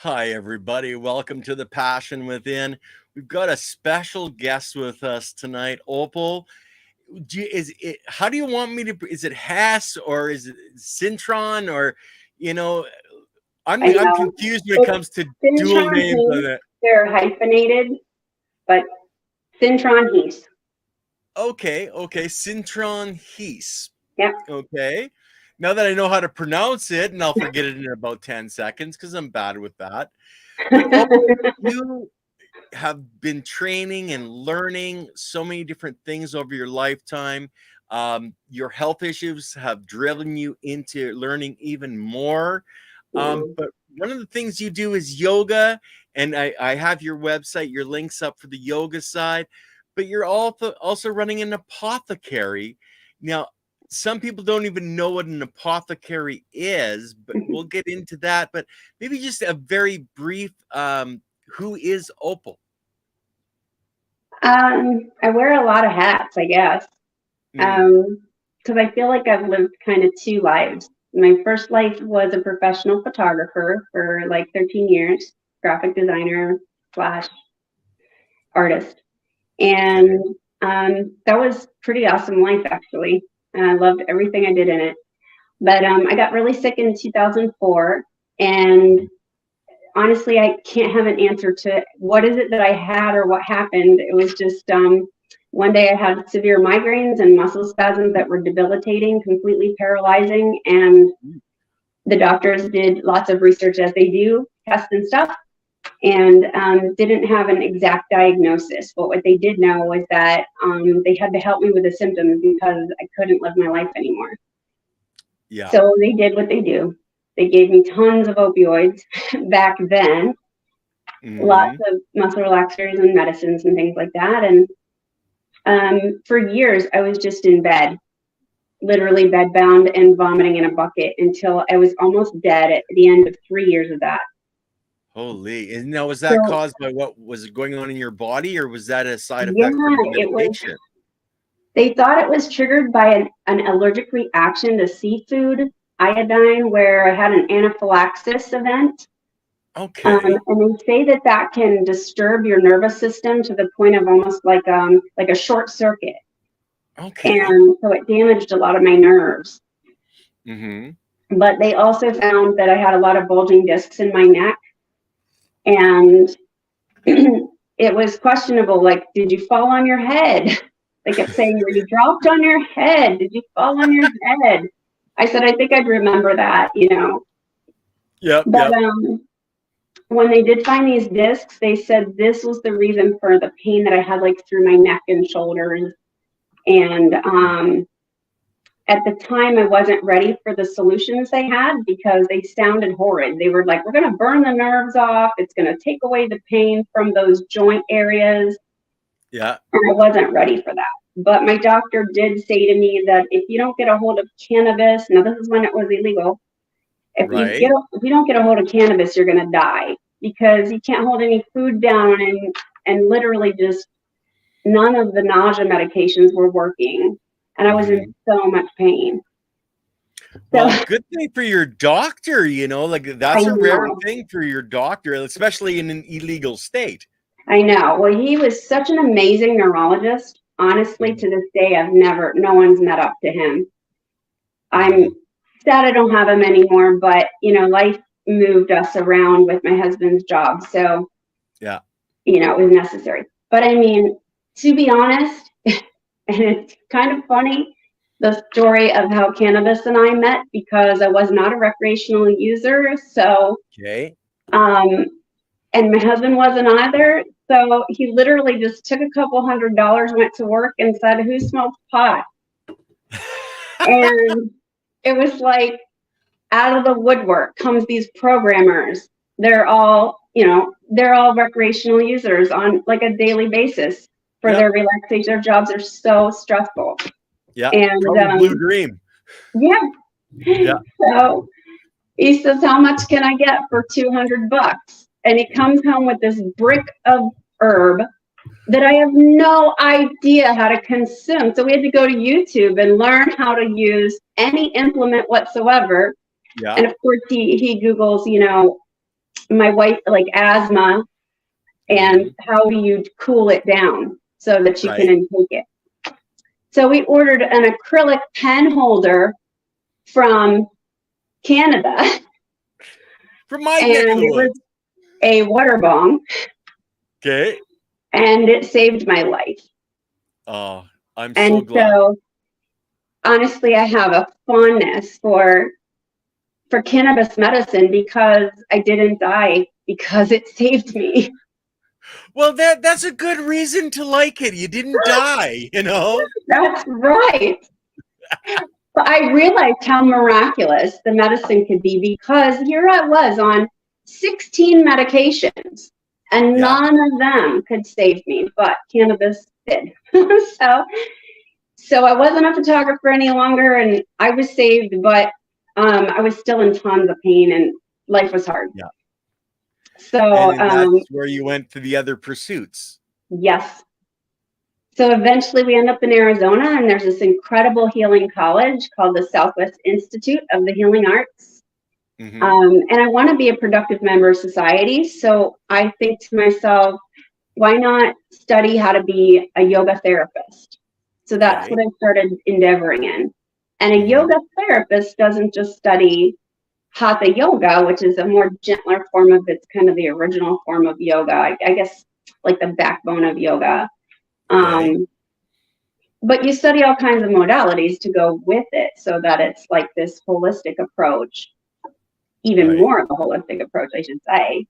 Hi, everybody. Welcome to The Passion Within. We've got a special guest with us tonight, Opal. How do you want me to, is it Hess or is it Cintron or, you know, I'm confused when it comes to dual names on it. They're hyphenated, but Cintron-Heese. Okay, Cintron-Heese. Yeah. Okay. Now that I know how to pronounce it, and I'll forget it in about 10 seconds because I'm bad with that. But you have been training and learning so many different things over your lifetime. Your health issues have driven you into learning even more. But one of the things you do is yoga, and I have your website, your links up for the yoga side, but you're also running an apothecary. Now, some people don't even know what an apothecary is, but we'll get into that. But maybe just a very brief, who is Opal? I wear a lot of hats, I guess, because I feel like I've lived kind of two lives. My first life was a professional photographer for like 13 years, graphic designer / artist. And that was pretty awesome life, actually. I loved everything I did in it. But I got really sick in 2004, and honestly, I can't have an answer to what is it that I had or what happened. It was just one day I had severe migraines and muscle spasms that were debilitating, completely paralyzing, and the doctors did lots of research as they do, tests and stuff, and didn't have an exact diagnosis. But what they did know was that they had to help me with the symptoms because I couldn't live my life anymore. Yeah. So they did what they do. They gave me tons of opioids back then, lots of muscle relaxers and medicines and things like that. And for years, I was just in bed, literally bedbound and vomiting in a bucket until I was almost dead at the end of 3 years of that. Holy. And now, was that caused by what was going on in your body, or was that a side effect of the medication? They thought it was triggered by an allergic reaction to seafood iodine, where I had an anaphylaxis event. Okay. And they say that can disturb your nervous system to the point of almost like a short circuit. Okay. And so it damaged a lot of my nerves. But they also found that I had a lot of bulging discs in my neck. And it was questionable, like, did you fall on your head? They kept saying, were you dropped on your head? Did you fall on your head? I said, I think I'd remember that, Yeah. But when they did find these discs, they said this was the reason for the pain that I had, like, through my neck and shoulders. And at the time, I wasn't ready for the solutions they had because they sounded horrid. They were like, we're going to burn the nerves off. It's going to take away the pain from those joint areas. Yeah. And I wasn't ready for that. But my doctor did say to me that if you don't get a hold of cannabis, now this is when it was illegal, if you don't get a hold of cannabis, you're going to die, because you can't hold any food down, and literally just none of the nausea medications were working. And I was in so much pain. Well, good thing for your doctor, like that's a rare thing for your doctor, especially in an illegal state. I know. Well, he was such an amazing neurologist. Honestly, to this day, no one's met up to him. I'm sad I don't have him anymore, but life moved us around with my husband's job. So, yeah, it was necessary. But I mean, to be honest, and it's kind of funny, the story of how cannabis and I met, because I was not a recreational user. So, and my husband wasn't either. So he literally just took a couple $100, went to work, and said, who smokes pot? And it was like, out of the woodwork comes these programmers. They're all recreational users on like a daily basis for their relaxation. Their jobs are so stressful. Yeah. And blue dream. Yeah. So he says, how much can I get for $200? And he comes home with this brick of herb that I have no idea how to consume. So we had to go to YouTube and learn how to use any implement whatsoever. Yeah. And of course he Googles, my wife, like asthma, and how do you cool it down so that you can Right. intake it. So we ordered an acrylic pen holder from Canada, From my neck of and the it was woods. a water bomb, Okay. and it saved my life. Oh, I'm so And glad. so honestly, I have a fondness for cannabis medicine because I didn't die because it saved me. Well, that's a good reason to like it. You didn't die, you know? That's right. But I realized how miraculous the medicine could be because here I was on 16 medications and Yeah. none of them could save me, but cannabis did. So I wasn't a photographer any longer and I was saved, but I was still in tons of pain and life was hard. Yeah. So And that's where you went to the other pursuits. yes. So eventually we end up in Arizona and there's this incredible healing college called the Southwest Institute of the Healing Arts. And I want to be a productive member of society. So I think to myself, why not study how to be a yoga therapist? So that's what I started endeavoring in. And a yoga therapist doesn't just study Hatha Yoga, which is a more gentler form of, it's kind of the original form of yoga, I guess, like the backbone of yoga. But you study all kinds of modalities to go with it so that it's like this holistic approach, even more of a holistic approach, I should say.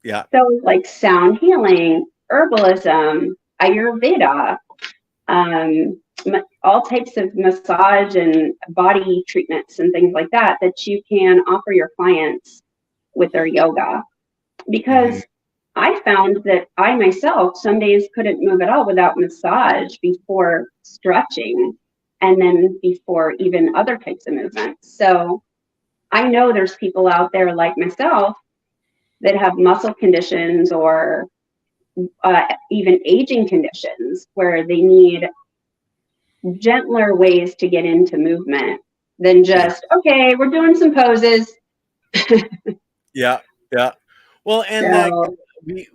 Yeah. So like sound healing, herbalism, Ayurveda, all types of massage and body treatments and things like that you can offer your clients with their yoga. Because I found that I myself some days couldn't move at all without massage before stretching and then before even other types of movements. So I know there's people out there like myself that have muscle conditions or even aging conditions where they need gentler ways to get into movement than just, okay, we're doing some poses. Yeah. Yeah. Well, and that So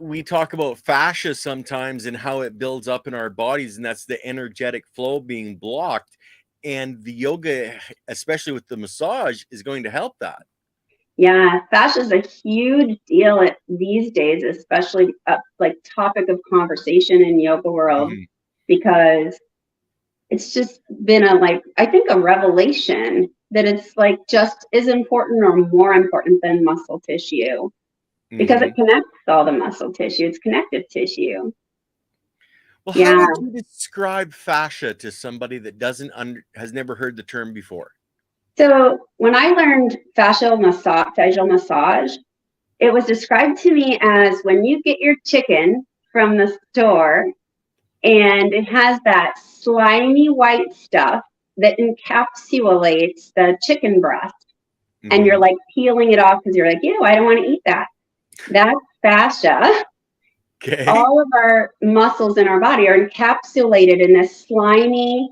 we talk about fascia sometimes and how it builds up in our bodies, and that's the energetic flow being blocked. And the yoga, especially with the massage, is going to help that. yeah, fascia is a huge deal these days, especially like topic of conversation in yoga world, because it's just been I think a revelation that it's like just as important or more important than muscle tissue because it connects all the muscle tissue. It's connective tissue. Well, how Yeah. would you describe fascia to somebody that has never heard the term before? So when I learned facial massage, it was described to me as when you get your chicken from the store and it has that slimy white stuff that encapsulates the chicken breast. And you're like peeling it off because you're like, ew, I don't want to eat that. That's fascia. Okay. All of our muscles in our body are encapsulated in this slimy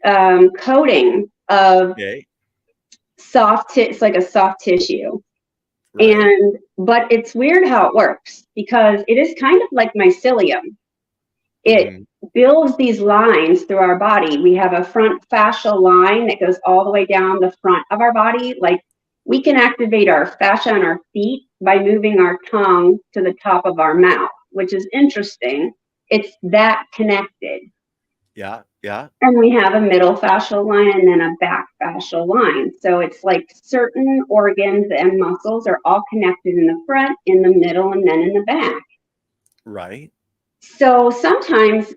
coating of it's like a soft tissue. But it's weird how it works because it is kind of like mycelium. It builds these lines through our body. We have a front fascial line that goes all the way down the front of our body. Like we can activate our fascia on our feet by moving our tongue to the top of our mouth, which is interesting. It's that connected. Yeah, yeah. And we have a middle fascial line and then a back fascial line. So it's like certain organs and muscles are all connected in the front, in the middle, and then in the back. Right. So sometimes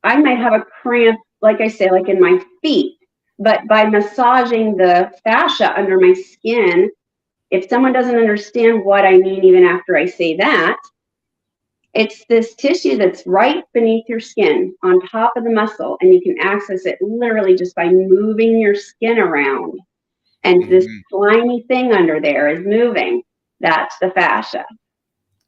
I might have a cramp, like I say, like in my feet, but by massaging the fascia under my skin, if someone doesn't understand what I mean, even after I say that, it's this tissue that's right beneath your skin on top of the muscle, and you can access it literally just by moving your skin around. And this slimy thing under there is moving. That's the fascia.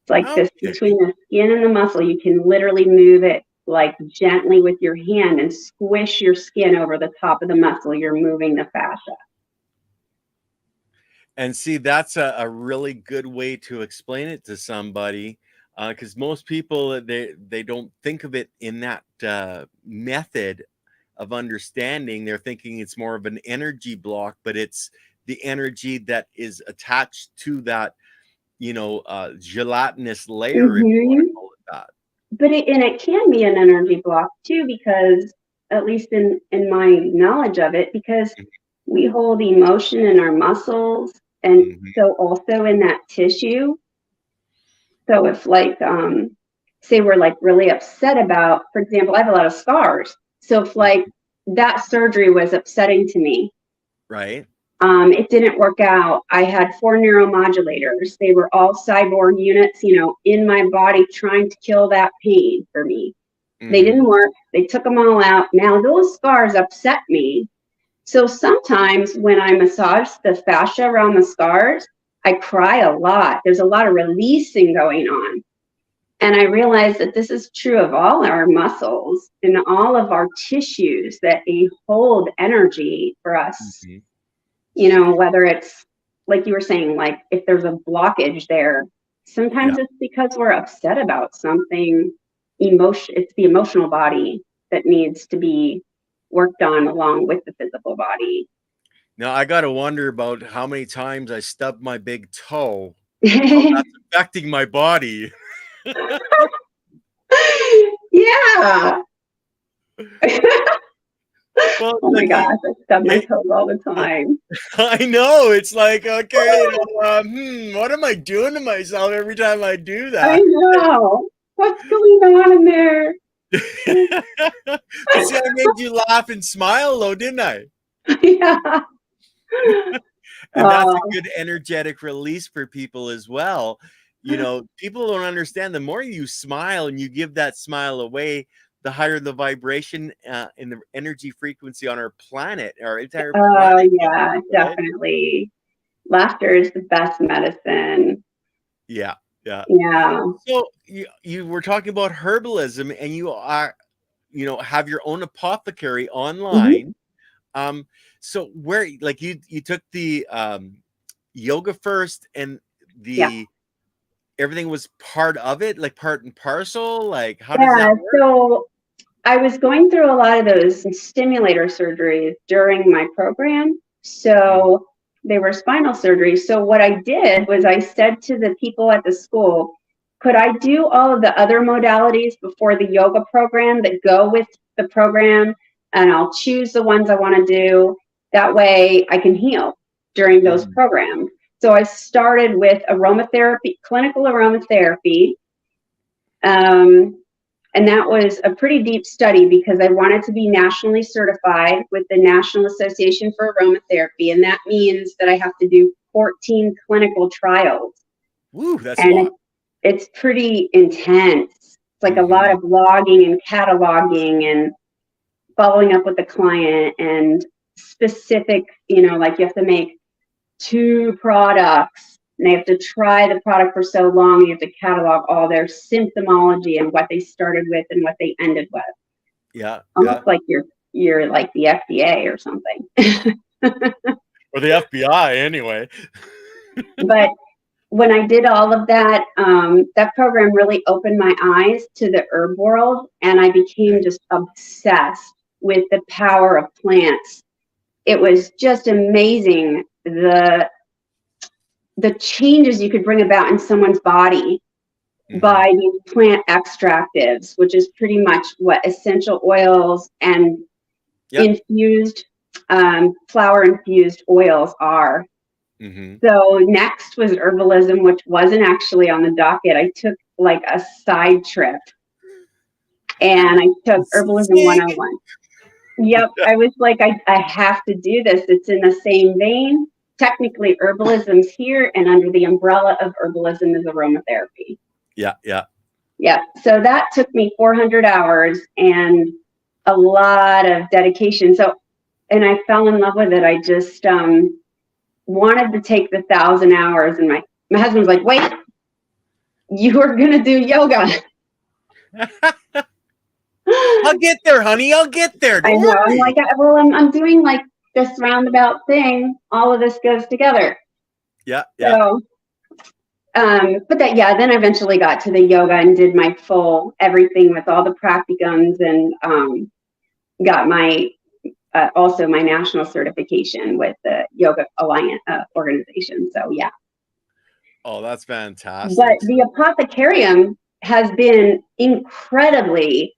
It's like this between the skin and the muscle. You can literally move it like gently with your hand and squish your skin over the top of the muscle. You're moving the fascia. And see, that's a really good way to explain it to somebody, because most people they don't think of it in that method of understanding. They're thinking it's more of an energy block, but it's the energy that is attached to that, gelatinous layer, if you want to Hmm. call it that. But it can be an energy block too, because at least in my knowledge of it, because we hold emotion in our muscles and Mhm, so also in that tissue. So if like say we're like really upset about, for example, I have a lot of scars. So if like mhm. that surgery was upsetting to me, Right? it didn't work out. I had 4 neuromodulators. They were all cyborg units, in my body trying to kill that pain for me. They didn't Mhm. work. They took them all out. Now those scars upset me. So sometimes when I massage the fascia around the scars, I cry a lot. There's a lot of releasing going on. And I realize that this is true of all our muscles and all of our tissues, that they hold energy for us, Mhm. whether it's like you were saying, like if there's a blockage there, Yeah. sometimes it's because we're upset about something. It's the emotional body that needs to be worked on along with the physical body. Now I gotta wonder about how many times I stubbed my big toe, how that's affecting my body. Yeah. Well, Oh my like gosh, I stub my it, toes all the time. I know it's like, okay, what am I doing to myself every time I do I that? know. What's going on in there? But see, I made you laugh and smile, though, didn't I? Yeah. And that's a Oh, good energetic release for people as well. People don't understand, the more you smile and you give that smile away, the higher the vibration and the energy frequency on our planet, our entire planet yeah, goes, right? definitely. Laughter is the best medicine. Yeah, yeah. Yeah. So you were talking about herbalism, and have your own apothecary Hmm. online. Um, so where, like, you took the yoga first, and Yeah. the everything was part of it, like part and parcel. Like, how does Yeah. that work? So I was going through a lot of those stimulator surgeries during my program. Mhm, So they were spinal surgeries. So what I did was I said to the people at the school, could I do all of the other modalities before the yoga program that go with the program? And I'll choose the ones I want to do. That way I can heal during those mhm, programs. So I started with aromatherapy, clinical aromatherapy. Um, and that was a pretty deep study because I wanted to be nationally certified with the National Association for Aromatherapy. And that means that I have to do 14 clinical trials. woo, that's a And lot. it's pretty intense. It's like a lot Mhm, of logging and cataloging and following up with the client and specific, like you have to make 2 products and they have to try the product for so long. You have to catalog all their symptomology and what they started with and what they ended with. yeah, yeah. Almost like you're like the FDA or something. Or the FBI, anyway. But when I did all of that, that program really opened my eyes to the herb world, and I became Okay. just obsessed with the power of plants. It was just amazing the changes you could bring about in someone's body Mhm. by these plant extractives, which is pretty much what essential oils and Yep. infused flower infused oils are. Mhm. So next was herbalism, which wasn't actually on the docket. I took like a side trip and I took herbalism Zing. 101. Yep, I was like, I have to do this. It's in the same vein. Technically, herbalism's here, and under the umbrella of herbalism is aromatherapy. Yeah, yeah. Yeah, so that took me 400 hours and a lot of dedication. So, and I fell in love with it. I just wanted to take the 1,000 hours, and my husband was like, "Wait, you are gonna do yoga." I'll get there, honey. I'll get there. I Don't know. I'm worry. like, well, I'm doing like this roundabout thing. All of this goes together. Yeah. Yeah. So, but that, yeah, then I eventually got to the yoga and did my full everything with all the practicums, and got my also my national certification with the Yoga Alliance organization. So yeah. Oh, that's But fantastic. the Apothercarium has been incredibly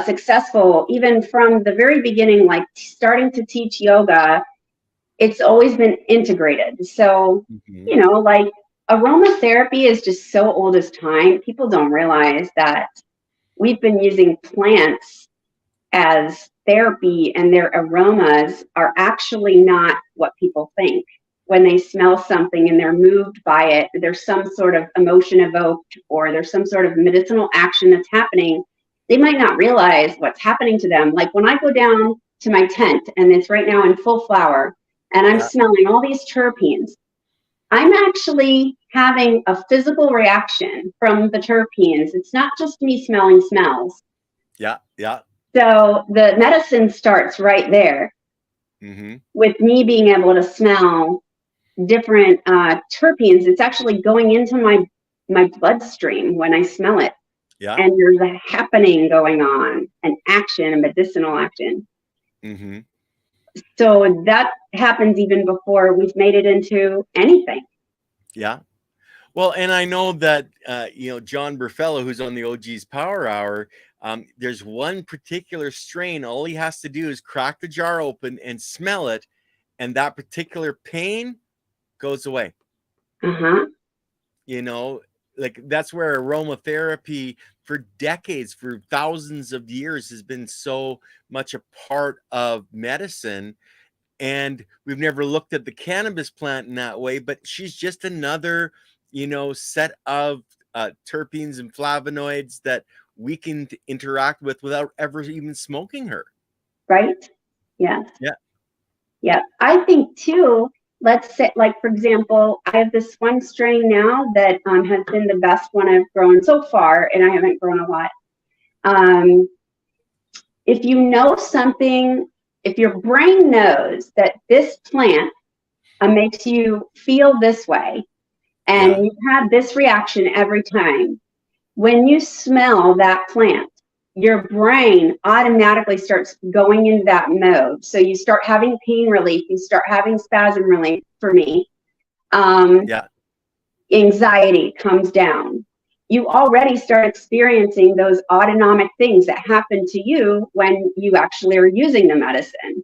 successful, even from the very beginning, like starting to teach yoga. It's always been integrated. So, Mhm. you know, like aromatherapy is just so old as time. People don't realize that we've been using plants as therapy, and their aromas are actually not what people think. When they smell something and they're moved by it, there's some sort of emotion evoked, or there's some sort of medicinal action that's happening. They might not realize what's happening to them. Like when I go down to my tent and it's right now in full flower and I'm Yeah. smelling all these terpenes, I'm actually having a physical reaction from the terpenes. It's not just me smelling smells. Yeah. Yeah. So the medicine starts right there Mhm. with me being able to smell different terpenes. It's actually going into my bloodstream when I smell it, Yeah. and there's a happening going on, an action, a medicinal action. Mhm. So that happens even before we've made it into anything. Yeah. Well, and I know that John Burfello, who's on the OG's Power Hour, there's one particular strain. All he has to do is crack the jar open and smell it, and that particular pain goes away. Uh-huh. You know, like that's where aromatherapy for decades, for thousands of years, has been so much a part of medicine. And we've never looked at the cannabis plant in that way, but she's just another, set of terpenes and flavonoids that we can interact with without ever even smoking her. Right? Yes. Yeah. Yeah. I think too, let's say, like, for example, I have this one strain now that has been the best one I've grown so far, and I haven't grown a lot. Um, if you know something, if your brain knows that this plant makes you feel this way, Yeah. and you've had this reaction every time, when you smell that plant, your brain automatically starts going into that mode. So you start having pain relief, you start having spasm relief for me. Um, Yeah. Anxiety comes down. You already start experiencing those autonomic things that happen to you when you actually are using the medicine,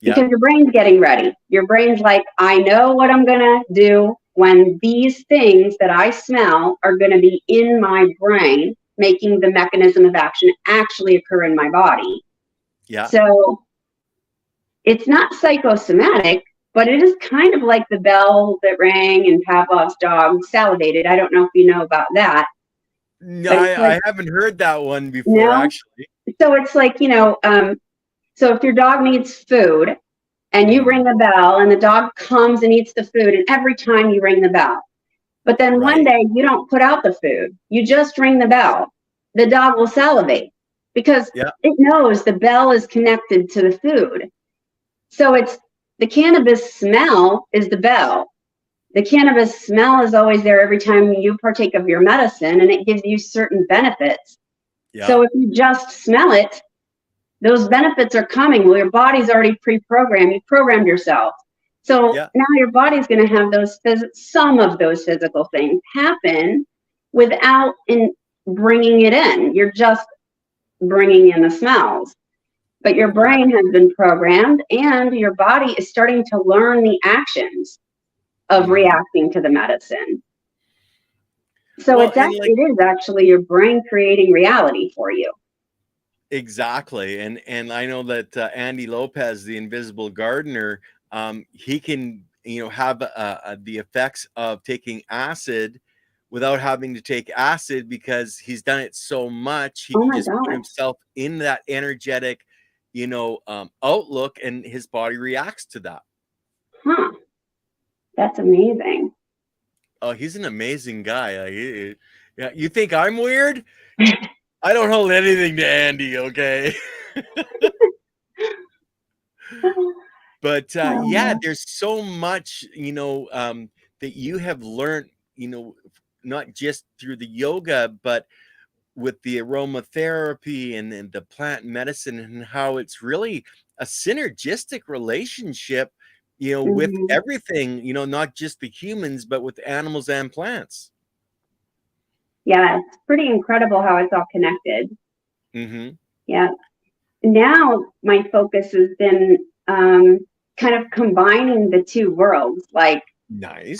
Yeah. because your brain's getting ready. Your brain's like, I know what I'm going to do when these things that I smell are going to be in my brain, making the mechanism of action actually occur in my body. Yeah. So it's not psychosomatic, but it is kind of like the bell that rang and Pavlov's dog salivated. I don't know if you know about that, No, but it's like, I haven't heard that one before, no. actually. So it's like, so if your dog needs food, and you ring Mhm. the bell and the dog comes and eats the food, and every time you ring the bell, but then one Right. day you don't put out the food, you just ring the bell, the dog will salivate because Yeah. it knows the bell is connected to the food. So it's the cannabis smell is the bell. The cannabis smell is always there every time you partake of your medicine, and it gives you certain benefits. Yeah. So if you just smell it, those benefits are coming. Well, your body's already pre-programmed. You programmed yourself. So Yeah. now your body's going to have some of those physical things happen without bringing it in. You're just bringing in the smells. But your Yeah. brain has been programmed, and your body is starting to learn the actions of Mhm. reacting to the medicine. So Well, and it is actually your brain creating reality for you. exactly, and I know that Andy Lopez, the Invisible Gardener, he can have the effects of taking acid without having to take acid because he's done it so much. He Oh can my just put gosh. himself in that energetic, outlook, and his body reacts to that. Huh. That's amazing. Oh, he's an amazing guy. Yeah, you think I'm weird? I don't hold anything to Andy. Okay. But yeah, Oh, there's so much, that you have learned, not just through the yoga, but with the aromatherapy and the plant medicine, and how it's really a synergistic relationship, with Mhm. everything, not just the humans, but with animals and plants. Yeah, it's pretty incredible how it's all connected. Mm-hmm. Yeah. Now my focus has been kind of combining the two worlds. Like, Nice.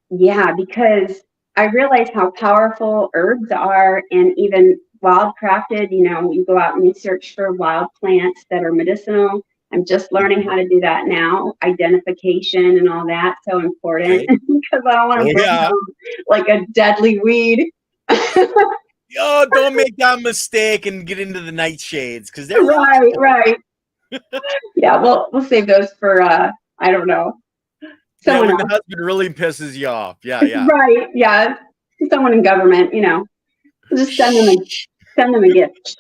yeah, because I realize how powerful herbs are, and even wild crafted. You go out and you search for wild plants that are medicinal. I'm just learning Mhm. how to do that now. Identification and all that, so important Okay. because I don't want to Oh bring yeah. home like a deadly weed. Oh, don't make that mistake and get into the nightshades, because they're Right, lethal. right. Yeah, we'll save those for I don't know, Yeah, someone when the else. husband really pisses you off. Yeah, yeah. Right, yeah, someone in government. Just Shh. send them a gift.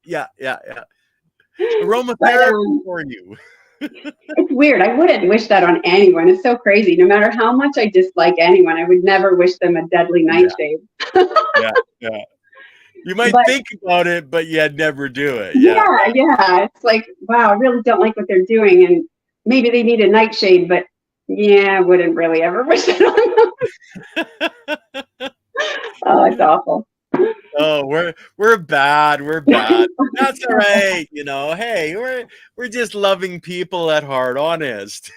Yeah, yeah, yeah. But Aromatherapy for you. it's weird. I wouldn't wish that on anyone. It's so crazy. No matter how much I dislike anyone, I would never wish them a deadly Yeah, nightshade. yeah, yeah. You might But think about it, but you'd never do it. Yeah, yeah, yeah, it's like, wow, I really don't like what they're doing, and maybe they need a nightshade, but yeah, I wouldn't really ever wish it on them. Oh, it's awful. Oh, we're bad. We're bad. That's all right. Hey, we're just loving people at heart, honest.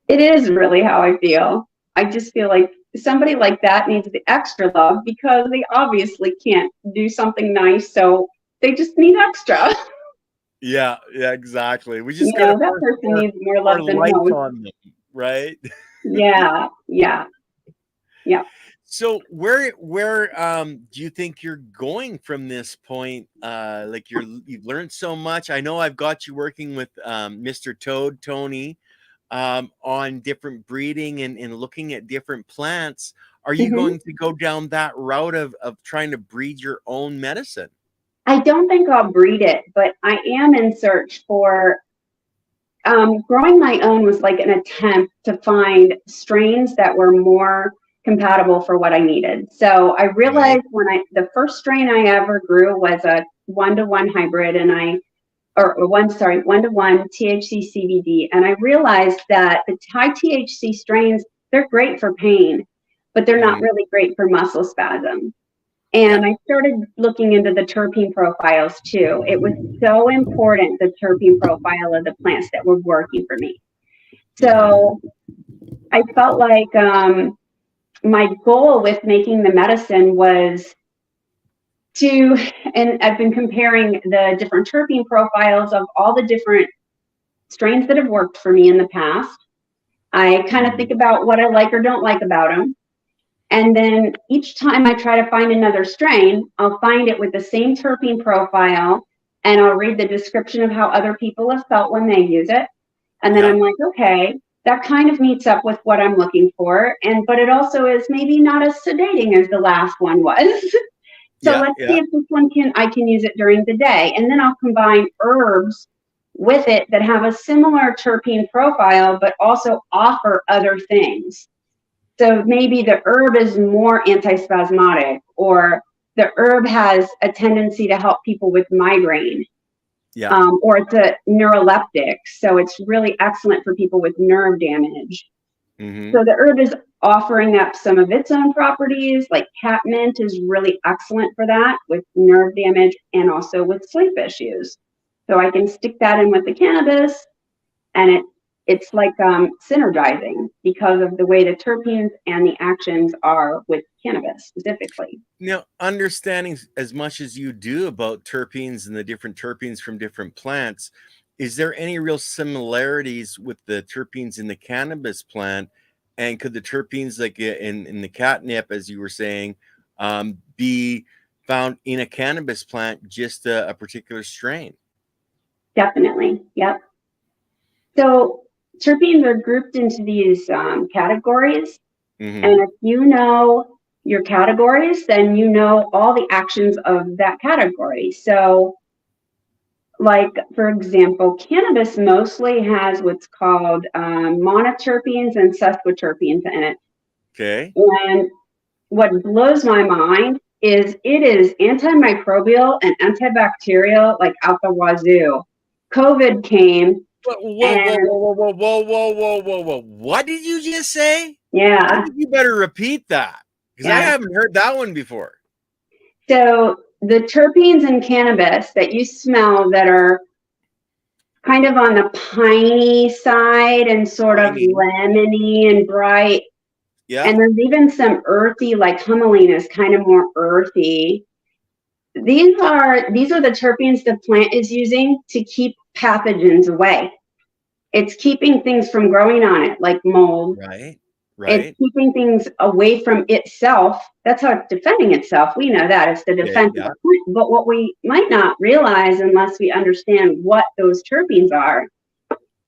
It is really how I feel. I just feel like somebody like that needs the extra love because they obviously can't do something nice, so they just need extra. Yeah, yeah, exactly. We just gotta That person needs more pour love than light most. on them, right? Yeah, yeah, yeah. So where do you think you're going from this point? Like you've learned so much. I know I've got you working with Mr. Toad, Tony, on different breeding and looking at different plants. Are you hmm going to go down that route of trying to breed your own medicine? I don't think I'll breed it, but I am in search for growing my own was like an attempt to find strains that were more compatible for what I needed. So I Right. realized the first strain I ever grew was a 1-to-1 hybrid, and or one, sorry, 1-to-1 THC CBD. And I realized that the high THC strains, they're great for pain, but they're not Mhm. really great for muscle spasm. Yeah. And I started looking into the terpene profiles too. It was so important, the terpene profile of the plants that were working for me. Mhm. So I felt like my goal with making the medicine was to, and I've been comparing the different terpene profiles of all the different strains that have worked for me in the past. I kind of think Mhm. about what I like or don't like about them. And then each time I try to find another strain, I'll find it with the same terpene profile, and I'll read the description of how other people have felt when they use it. And then Yeah. I'm like, okay, that kind of meets up with what I'm looking for. But it also is maybe not as sedating as the last one was. So Yeah. let's see Yeah. if this one I can use it during the day. And then I'll combine herbs with it that have a similar terpene profile, but also offer other things. So maybe the herb is more antispasmodic, or the herb has a tendency to help people with migraine, Yeah. or it's a neuroleptic. So it's really excellent for people with nerve damage. So Mhm. the herb is offering up some of its own properties, like catmint is really excellent for that with nerve damage and also with sleep issues. So I can stick that in with the cannabis, and it's like synergizing because of the way the terpenes and the actions are with cannabis specifically. Now, understanding as much as you do about terpenes and the different terpenes from different plants, is there any real similarities with the terpenes in the cannabis plant? And could the terpenes, like in the catnip, as you were saying, be found in a cannabis plant, just a particular strain? Definitely, yep. So terpenes are grouped into these categories, and Hmm. if you know your categories, then you know all the actions of that category. So, like for example, cannabis mostly has what's called monoterpenes and sesquiterpenes in it. Okay. And what blows my mind is it is antimicrobial and antibacterial, like out the wazoo. COVID came, Whoa, whoa, whoa, and whoa, whoa, whoa, whoa, whoa, whoa, whoa. What did you just say? I yeah, think you better repeat that because I yeah. haven't heard that one before. So the terpenes in cannabis that you smell that are kind of on the piney side and sort of Piney. lemony and bright. Yeah. And there's even some earthy, like humulene is kind of more earthy. These are the terpenes the plant is using to keep pathogens away. It's keeping things from growing on it, like mold. Right. It's Right. keeping things away from itself. That's how it's defending itself. We know that it's the Okay. defense of Yeah. the plant. But what we might not realize, unless we understand what those terpenes are,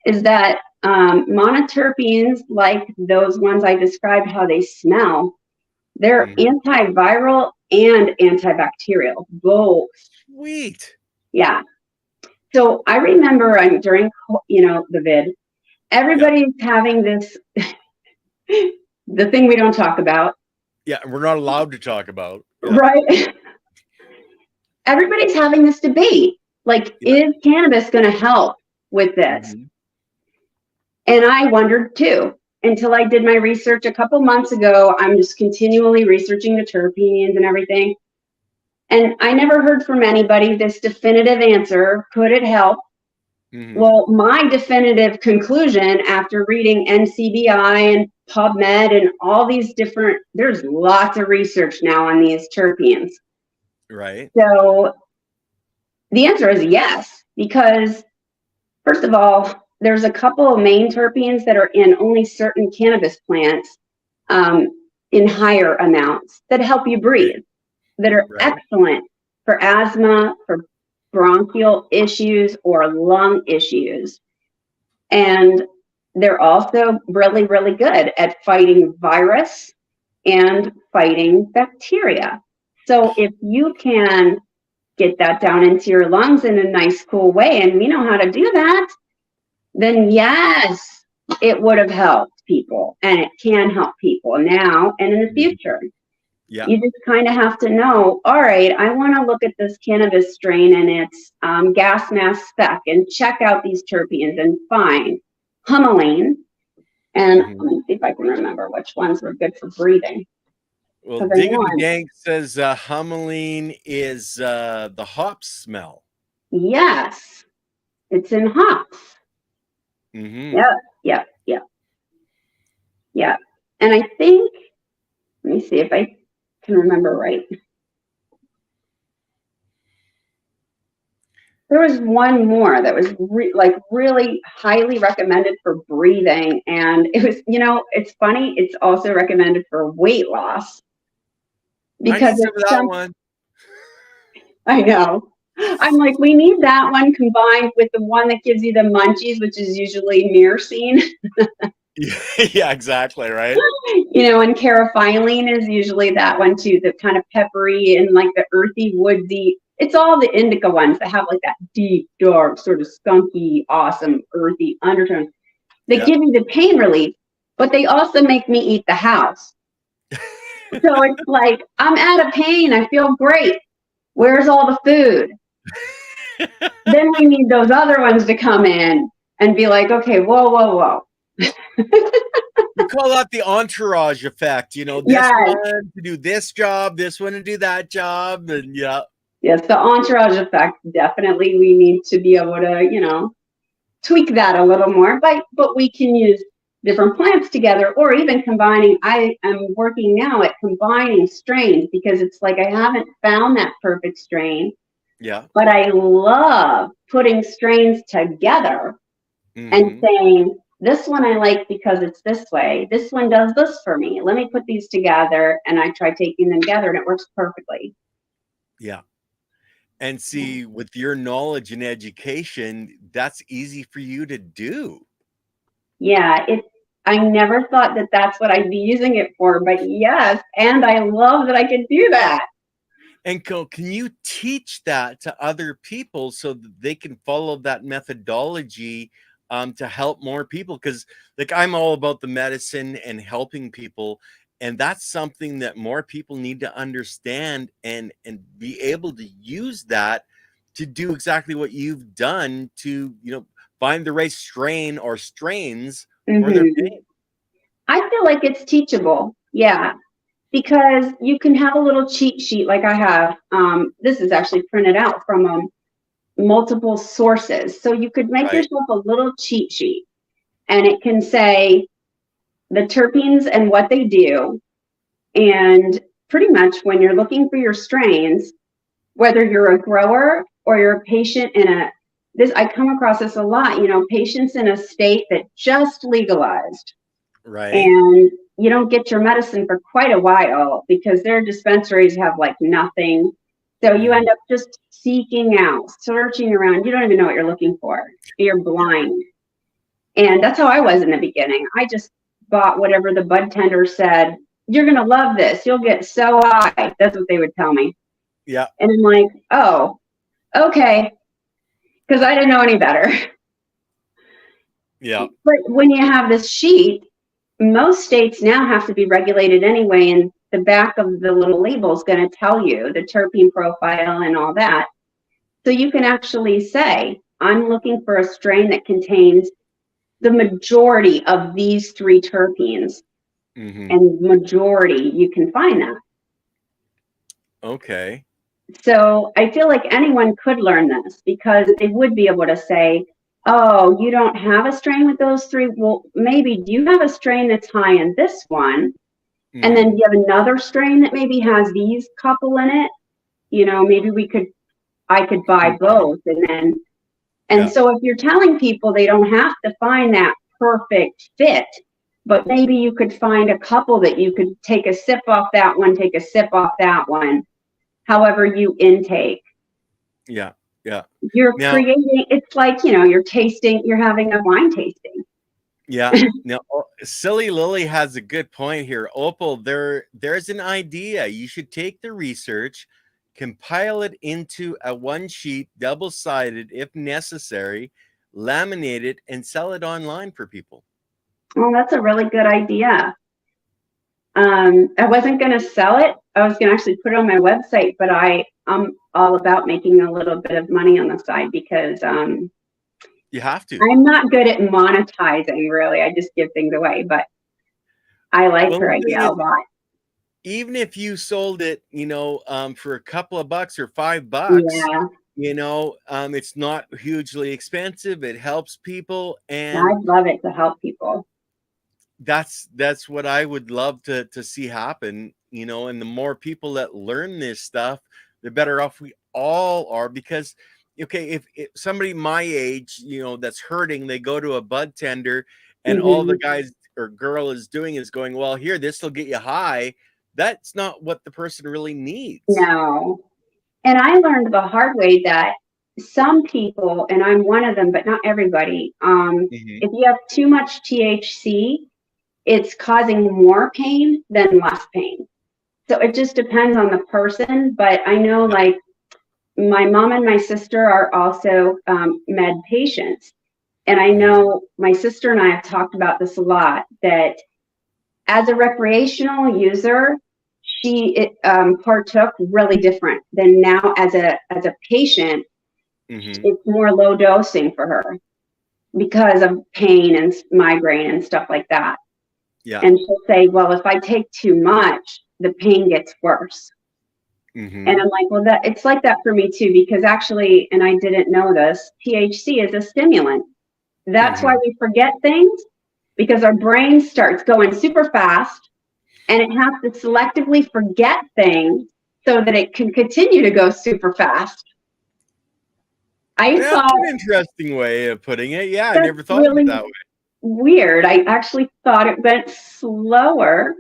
is that monoterpenes, like those ones I described, how they smell, they're Mhm. antiviral and antibacterial, both. Sweet. Yeah. So I remember during, the vid, Yeah. everybody's having this, the thing we don't talk about, Yeah. We're not allowed to talk about. Yeah. right? Everybody's having this debate. Like, Yeah. is cannabis going to help with this? Mhm. And I wondered too, until I did my research a couple months ago. I'm just continually researching the terpenes and everything. And I never heard from anybody this definitive answer. Could it help? Mhm. Well, my definitive conclusion after reading NCBI and PubMed and all these different, there's lots of research now on these terpenes. Right. So the answer is yes, because first of all, there's a couple of main terpenes that are in only certain cannabis plants um, in higher amounts that help you Okay. breathe, that are Right. excellent for asthma, for bronchial issues, or lung issues. And they're also really, really good at fighting virus and fighting bacteria. So if you can get that down into your lungs in a nice, cool way, and we know how to do that, then yes, it would have helped people, and it can help people now and in the Mhm. future. Yeah. You just kind of have to know, all right, I want to look at this cannabis strain and its gas mask spec and check out these terpenes and find humulene. And let Mhm. me see if I can remember which ones were good for breathing. Well, Because I know Diggity Dank says humulene is the hop smell. yes, it's in hops. Mhm. Yep, yep, yep, yep. And I think, let me see if I can remember right. There was one more that was really highly recommended for breathing, and it was, it's funny. It's also recommended for weight loss I because need some of it's that some. one. I know. I'm like, we need that one combined with the one that gives you the munchies, which is usually myrcene. Yeah, yeah, exactly, right? And carotene is usually that one too, the kind of peppery and like the earthy, woodsy. It's all the indica ones that have like that deep, dark, sort of skunky, awesome, earthy undertone. They Yeah. give you the pain relief, but they also make me eat the house. So it's like, I'm out of pain. I feel great. Where's all the food? Then we need those other ones to come in and be like, okay, whoa, whoa, whoa. We call that the entourage effect. This Yes, one to do this job, this one to do that job, and yeah, yes, the entourage effect. Definitely, we need to be able to, tweak that a little more. But we can use different plants together, or even combining. I am working now at combining strains because it's like I haven't found that perfect strain, yeah. but I love putting strains together and Hmm. saying, this one I like because it's this way. This one does this for me. Let me put these together. And I try taking them together and it works perfectly. Yeah. And see, with your knowledge and education, that's easy for you to do. Yeah, I never thought that that's what I'd be using it for, but yes. And I love that I could do that. And can you teach that to other people so that they can follow that methodology to help more people? Because, like, I'm all about the medicine and helping people. And that's something that more people need to understand and be able to use that to do exactly what you've done to, find the right strain or strains for their Hmm. pain. I feel like it's teachable. Yeah. Because you can have a little cheat sheet like I have. This is actually printed out from multiple sources. So you could make Right. yourself a little cheat sheet and it can say the terpenes and what they do. And pretty much when you're looking for your strains, whether you're a grower or you're a patient in I come across this a lot, patients in a state that just legalized Right. and you don't get your medicine for quite a while because their dispensaries have like nothing. So you Hmm. end up just seeking out, searching around. You don't even know what you're looking for. You're Yeah. blind. And that's how I was in the beginning. I just bought whatever the bud tender said. You're going to love this. You'll get so high. That's what they would tell me. Yeah. And I'm like, oh, okay. Because I didn't know any better. Yeah. But when you have this sheet, most states now have to be regulated anyway, and the back of the little label is going to tell you the terpene profile and all that. So you can actually say, I'm looking for a strain that contains the majority of these three terpenes, Hmm. and majority, you can find that. Okay. So I feel like anyone could learn this because they would be able to say, oh, you don't have a strain with those three. Well, maybe do you have a strain that's high in this one? And then Hmm. you have another strain that maybe has these couple in it. Maybe I could buy Combine. both. And Yeah. so if you're telling people they don't have to find that perfect fit, but maybe you could find a couple that you could take a sip off that one, take a sip off that one, however you intake. Yeah. Yeah. You're Now, creating, it's like, you're having a wine tasting. yeah. Now, Silly Lily has a good point here. Opal, there's an idea. You should take the research, compile it into a one sheet, double-sided if necessary, laminate it, and sell it online for people. Well, that's a really good idea. I wasn't going to sell it. I was going to actually put it on my website, but I'm all about making a little bit of money on the side because You have to. I'm not good at monetizing, really. I just give things away, but I like Well, her the idea thing a is, lot. even if you sold it, for a couple of bucks or $5, Yeah, it's not hugely expensive. It helps people, and I'd love it to help people. that's what I would love to see happen. And the more people that learn this stuff, the better off we all are. Because, okay, if somebody my age, that's hurting, they go to a bud tender, and all the Hmm. guys or girl is doing is going, well, here, this will get you high. That's not what the person really needs. No. And I learned the hard way that some people, and I'm one of them, but not everybody, Hmm. if you have too much THC, it's causing more pain than less pain. So it just depends on the person. But I know, Yeah. like, my mom and my sister are also med patients. And I Hmm. know my sister and I have talked about this a lot that as a recreational user, partook really different than now as a patient. Hmm. It's more low dosing for her because of pain and migraine and stuff like that. Yeah. And she'll say, well, if I take too much, the pain gets worse. And Hmm. I'm like, well, it's like that for me too, because actually, and I didn't know this, THC is a stimulant. That's why Hmm. we forget things because our brain starts going super fast and it has to selectively forget things so that it can continue to go super fast. I That's thought an interesting way of putting it. Yeah, I that's never thought of it really that way. weird. I actually thought it went slower,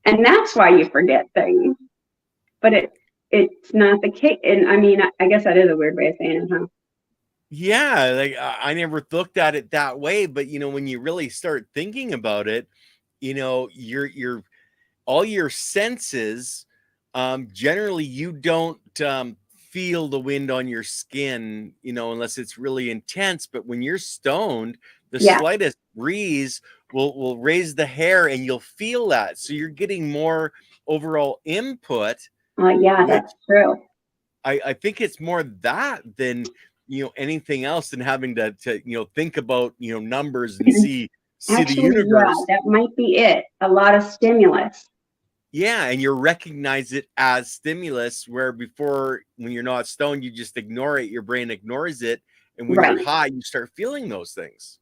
and that's why you forget things. But it's not the case. And I mean, I guess that is a weird way of saying it, huh? Yeah, like I never looked at it that way, but when you really start thinking about it, your all your senses, generally you don't feel the wind on your skin, unless it's really intense. But when you're stoned, the Yeah. slightest breeze will raise the hair, and you'll feel that. So you're getting more overall input, Yeah, which that's true. I think it's more that than anything else, than having to think about numbers and see the Actually, yeah, universe. that might be it. A lot of stimulus. Yeah, and you recognize it as stimulus, where before, when you're not stoned, you just ignore it. Your brain ignores it, and when you're Right. high, you start feeling those things.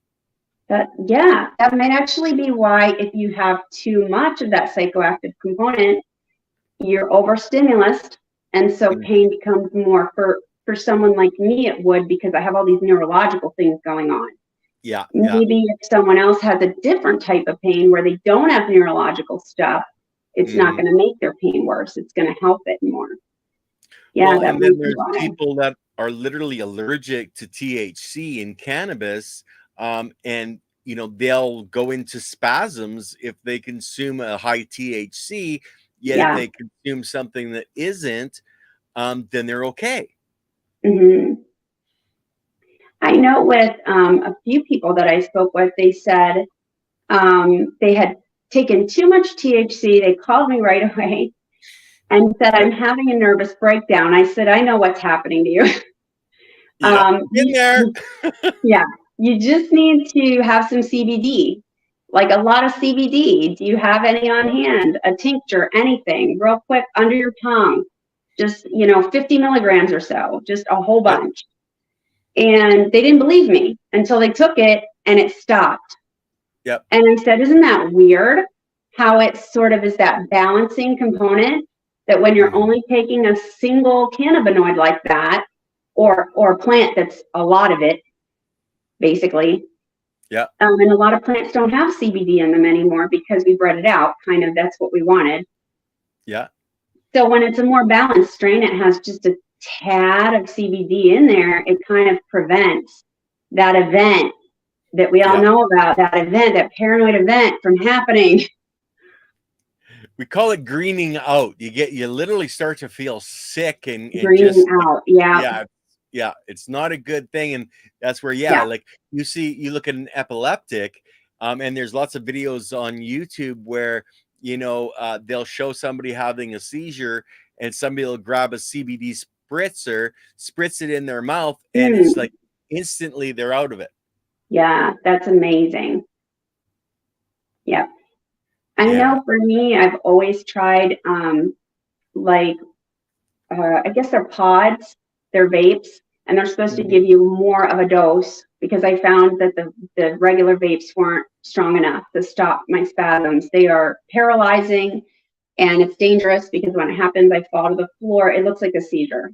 Yeah, that might actually be why if you have too much of that psychoactive component, you're overstimulated, and so Mm, pain becomes more for someone like me. It would, because I have all these neurological things going on. yeah, yeah. Maybe if someone else has a different type of pain where they don't have neurological stuff, it's not Hmm. going to make their pain worse. It's going to help it more. Yeah, Well, that and might then be there's why. people that are literally allergic to THC in cannabis, and they'll go into spasms if they consume a high THC. Yet if Yeah. they consume something that isn't, then they're okay. Hmm. I know with a few people that I spoke with, they said they had taken too much THC. They called me right away and said, Yep. I'm having a nervous breakdown. I said, I know what's happening to you. Yep. Been there. Yeah, you just need to have some CBD, like a lot of CBD. Do you have any on hand? A tincture, anything, real quick under your tongue, just 50 milligrams or so, just a whole Yep. bunch. And they didn't believe me until they took it and it stopped. Yep. And I said, isn't that weird? How it sort of is that balancing component that when you're Hmm. only taking a single cannabinoid like that, or a plant that's a lot of it, basically. Yep. And a lot of plants don't have CBD in them anymore because we bred it out. Kind of, that's what we wanted. Yeah. So when it's a more balanced strain, it has just a tad of CBD in there. It kind of prevents that event that we all Yeah. know about, that event, that paranoid event from happening. We call it greening out. You literally start to feel sick, and Greening just like, out. Yeah. yeah, yeah, it's not a good thing. And that's where, yeah, Yeah. like you look at an epileptic, and there's lots of videos on YouTube where they'll show somebody having a seizure, and somebody will grab a CBD spritzer, spritz it in their mouth, and it's Hmm. like instantly they're out of it. Yeah. That's amazing. Yeah. I Yeah. know for me, I've always tried like I guess they're pods, they're vapes, and they're supposed to Mhm. give you more of a dose because I found that the regular vapes weren't strong enough to stop my spasms. They are paralyzing, and it's dangerous because when it happens, I fall to the floor. It looks like a seizure.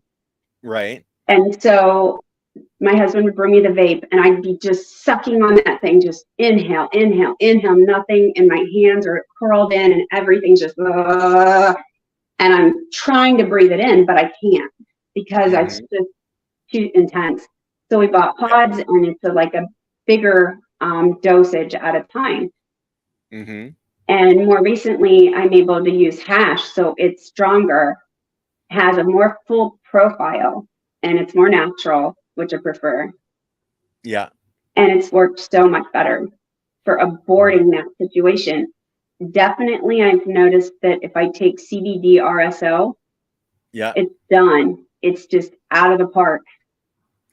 Right. And so my husband would bring me the vape, and I'd be just sucking on that thing, just inhale, inhale, inhale, nothing, and my hands are curled in, and everything's just, and I'm trying to breathe it in, but I can't because it's Hmm. just too intense. So we bought Yeah. pods, and it's like a bigger dosage at a time. Hmm. And more recently, I'm able to use hash, so it's stronger, has a more full profile, and it's more natural, which I prefer. Yeah. And it's worked so much better for aborting that situation. Definitely, I've noticed that if I take CBD RSO, Yeah. it's done. It's just out of the park.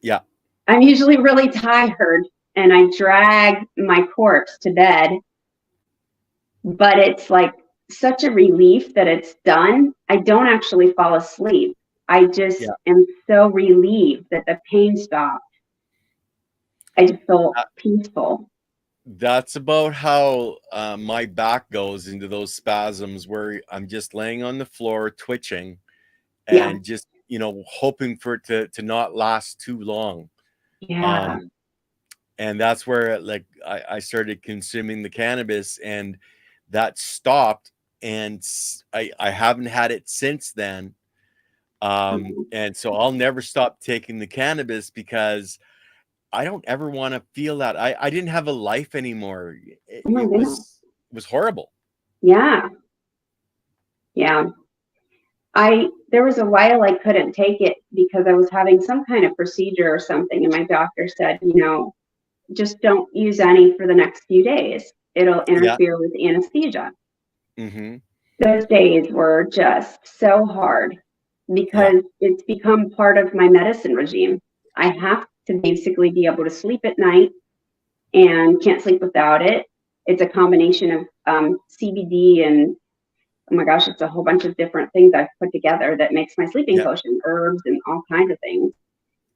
Yeah. I'm usually really tired and I drag my corpse to bed, but it's like such a relief that it's done. I don't actually fall asleep. I just Yeah. am so relieved that the pain stopped. I just feel peaceful. That's about how my back goes into those spasms, where I'm just laying on the floor twitching, Yeah. and just hoping for it to not last too long. Yeah. um and that's where, like, I started consuming the cannabis, and that stopped, and I haven't had it since then. And so I'll never stop taking the cannabis, because I don't ever want to feel that. I didn't have a life anymore. It, Oh my it goodness. was it was horrible. Yeah. Yeah. There was a while I couldn't take it because I was having some kind of procedure or something, and my doctor said, just don't use any for the next few days. It'll Yeah. interfere with anesthesia. Mm-hmm. Those days were just so hard Yeah. because it's become part of my medicine regime. I have to basically be able to sleep at night and can't sleep without it. It's a combination of CBD and, oh my gosh, it's a whole bunch of different things I've put together that makes my sleeping Yeah. potion, herbs and all kinds of things.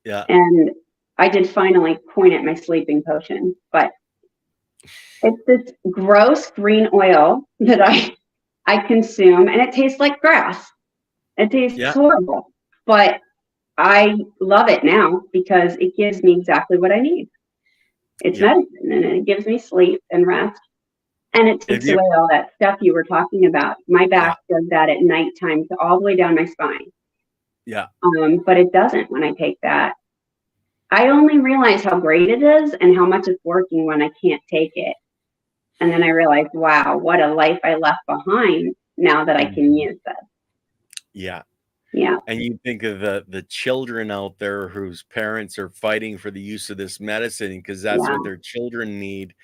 Yeah. And I did finally point at my sleeping potion, but it's this gross green oil that I consume, and it tastes like grass. It tastes Yeah. horrible, but I love it now because it gives me exactly what I need. It's Yeah. medicine, and it gives me sleep and rest, and it Have takes you? away all that stuff you were talking about. My Yeah. back does that at nighttime, to all the way down my spine. Yeah. But it doesn't when I take that. I only realize how great it is and how much it's working when I can't take it. And then I realized, wow, what a life I left behind now that I can Mhm. use this. Yeah. Yeah, And you think of the children out there whose parents are fighting for the use of this medicine because that's yeah. what their children need.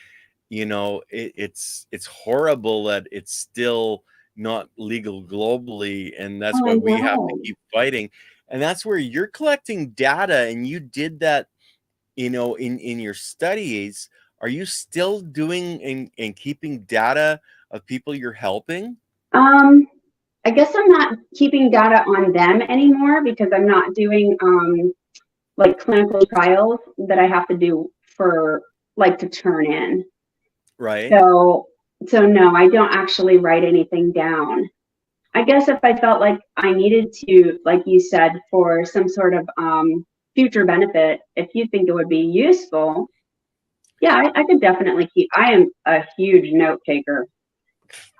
It's horrible that it's still not legal globally, and that's Oh, why I we have to know. keep fighting. And that's where you're collecting data, and you did that, in your studies. Are you still doing and keeping data of people you're helping? Um, I guess I'm not keeping data on them anymore because I'm not doing like clinical trials that I have to do for like to turn in. Right? So so no, I don't actually write anything down. I guess if I felt like I needed to, like you said, for some sort of future benefit, if you think it would be useful, yeah, I could definitely keep. I am a huge note taker.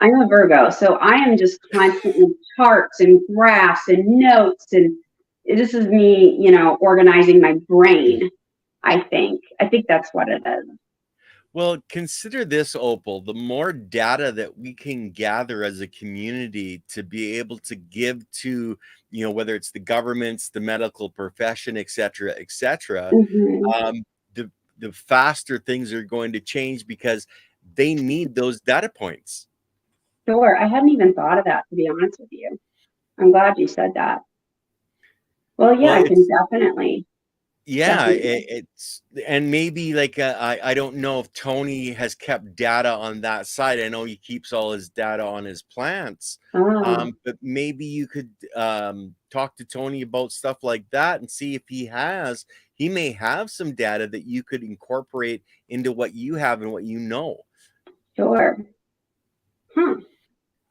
I'm a Virgo, so I am just constantly charts and graphs and notes, and this is me, organizing my brain. I think that's what it is. Well, consider this, Opal. The more data that we can gather as a community to be able to give to, whether it's the governments, the medical profession, et cetera, Hmm. um, the faster things are going to change because they need those data points. Sure, I hadn't even thought of that, to be honest with you. I'm glad you said that. Well, yeah, Well, I can it's definitely, Yeah, definitely. it's and maybe like I don't know if Tony has kept data on that side. I know he keeps all his data on his plants, Ah, but maybe you could talk to Tony about stuff like that and see if he may have some data that you could incorporate into what you have and what you know. sure. Huh.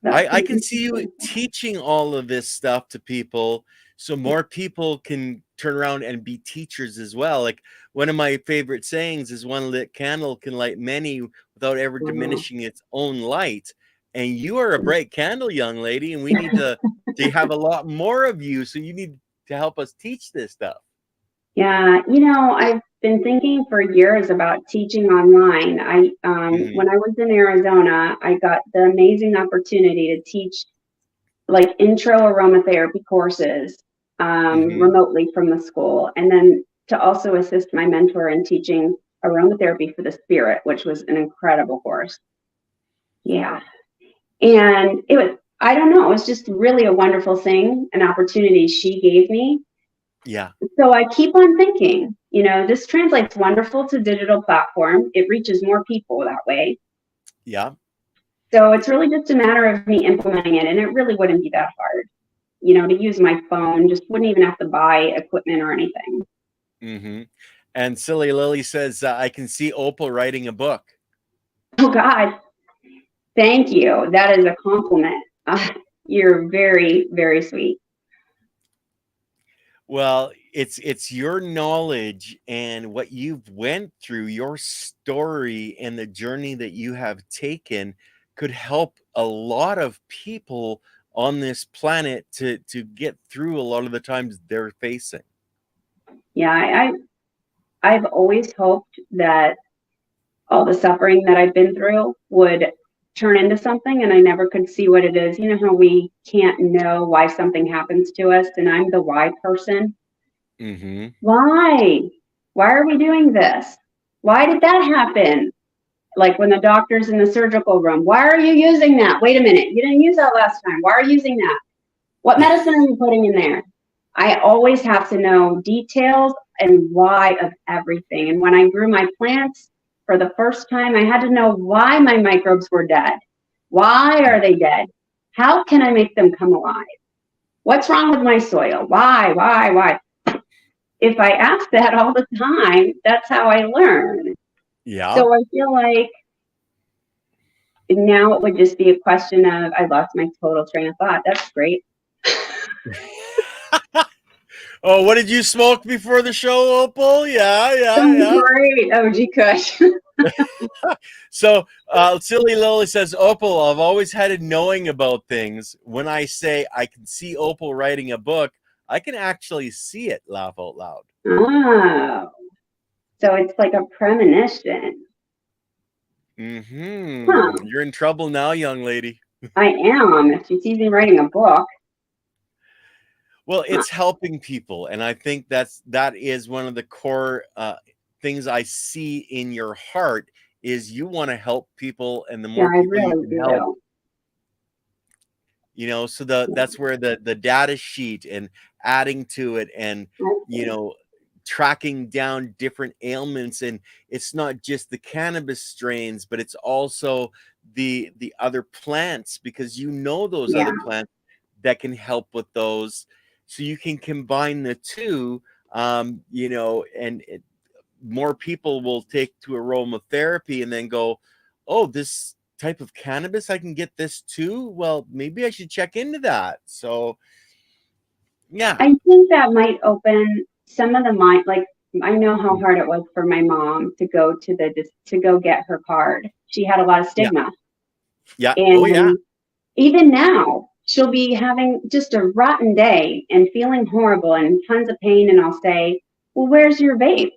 That's I pretty can see you interesting. teaching all of this stuff to people so more people can turn around and be teachers as well. Like one of my favorite sayings is one lit candle can light many without ever Wow. diminishing its own light. And you are a bright candle, young lady, and we need to have a lot more of you. So you need to help us teach this stuff. Yeah, I've been thinking for years about teaching online. Hmm. When I was in Arizona, I got the amazing opportunity to teach like intro aromatherapy courses Hmm. remotely from the school, and then to also assist my mentor in teaching aromatherapy for the spirit, which was an incredible course. Yeah. And I don't know, it was just really a wonderful thing, an opportunity she gave me. Yeah. So I keep on thinking, this translates wonderful to digital platform. It reaches more people that way. Yeah. So it's really just a matter of me implementing it. And it really wouldn't be that hard, to use my phone, just wouldn't even have to buy equipment or anything. Hmm. And Silly Lily says, I can see Opal writing a book. Oh God, thank you. That is a compliment. You're very, very sweet. Well, it's your knowledge and what you've went through, your story and the journey that you have taken could help a lot of people on this planet to get through a lot of the times they're facing. Yeah, I've always hoped that all the suffering that I've been through would turn into something, and I never could see what it is. You know how we can't know why something happens to us, and I'm the why person. Hmm. Why? Why are we doing this? Why did that happen? Like when the doctor's in the surgical room, why are you using that? Wait a minute, you didn't use that last time. Why are you using that? What medicine are you putting in there? I always have to know details and why of everything. And when I grew my plants for the first time, I had to know why my microbes were dead. Why are they dead? How can I make them come alive? What's wrong with my soil? Why? If I ask that all the time, that's how I learn. Yeah. So I feel like now it would just be a question of, I lost my total train of thought. That's great. Oh, what did you smoke before the show, Opal? Yeah. Great, OG Kush. So, Silly Lily says, Opal, I've always had a knowing about things. When I say I can see Opal writing a book, I can actually see it, laugh out loud. Oh, so it's like a premonition. Huh. You're in trouble now, young lady. I am. If she sees me writing a book. Well, it's helping people, and I think that is one of the core things I see in your heart is you want to help people, and the Yeah, more I people you really can help, do. so that's where the data sheet and adding to it, and tracking down different ailments, and it's not just the cannabis strains, but it's also the other plants, because those other plants that can help with those, so you can combine the two, and more people will take to aromatherapy and then go, oh, this type of cannabis, I can get this too. Well, maybe I should check into that. So, yeah. I think that might open some of the mind. Like I know how hard it was for my mom to go to go get her card. She had a lot of Yeah. stigma, Yeah. Oh, yeah. and even now she'll be having just a rotten day and feeling horrible and tons of pain. And I'll say, "Well, where's your vape?"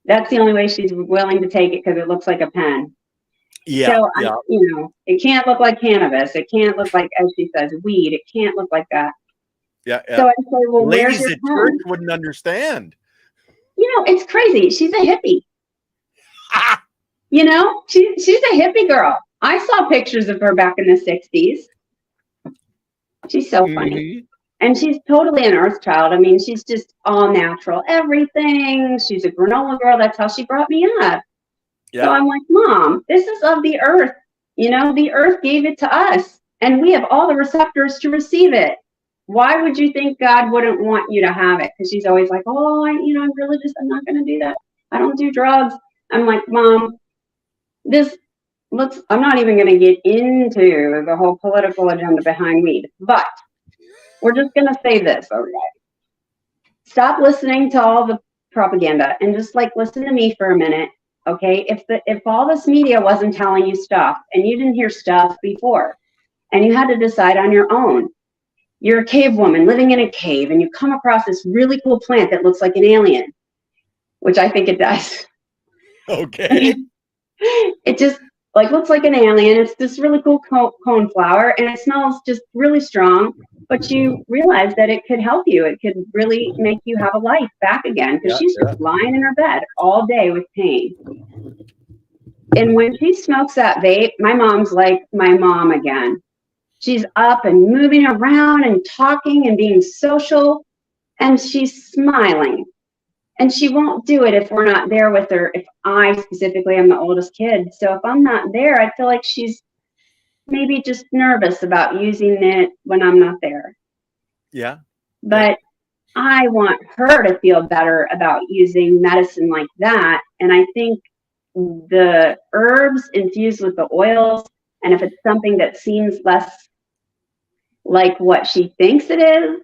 That's the only way she's willing to take it because it looks like a pen. Yeah. So Yeah. it can't look like cannabis. It can't look like, as she says, weed. It can't look like that. Yeah. So Yeah. I say, well, where's Ladies your at church pen? wouldn't understand. It's crazy. She's a hippie. She's a hippie girl. I saw pictures of her back in the 60s. She's so funny. And she's totally an earth child. I mean, she's just all natural, everything. She's a granola girl. That's how she brought me up. Yeah. So I'm like, Mom, this is of the earth. The earth gave it to us, and we have all the receptors to receive it. Why would you think God wouldn't want you to have it? Because she's always like, oh, I'm religious. I'm not going to do that. I don't do drugs. I'm like, Mom, I'm not even going to get into the whole political agenda behind weed, but we're just going to say this, okay? Stop listening to all the propaganda and just listen to me for a minute, okay? If all this media wasn't telling you stuff and you didn't hear stuff before and you had to decide on your own, you're a cave woman living in a cave and you come across this really cool plant that looks like an alien, which I think it does. Okay. It just looks like an alien. It's this really cool cone flower and it smells just really strong, but you realize that it could help you. It could really make you have a life back again, because she's just lying in her bed all day with pain. And when she smokes that vape, my mom's like my mom again. She's up and moving around and talking and being social, and she's smiling. And she won't do it if we're not there with her. If I specifically am the oldest kid. So if I'm not there, I feel like she's maybe just nervous about using it when I'm not there. Yeah. But I want her to feel better about using medicine like that. And I think the herbs infused with the oils, and if it's something that seems less like what she thinks it is,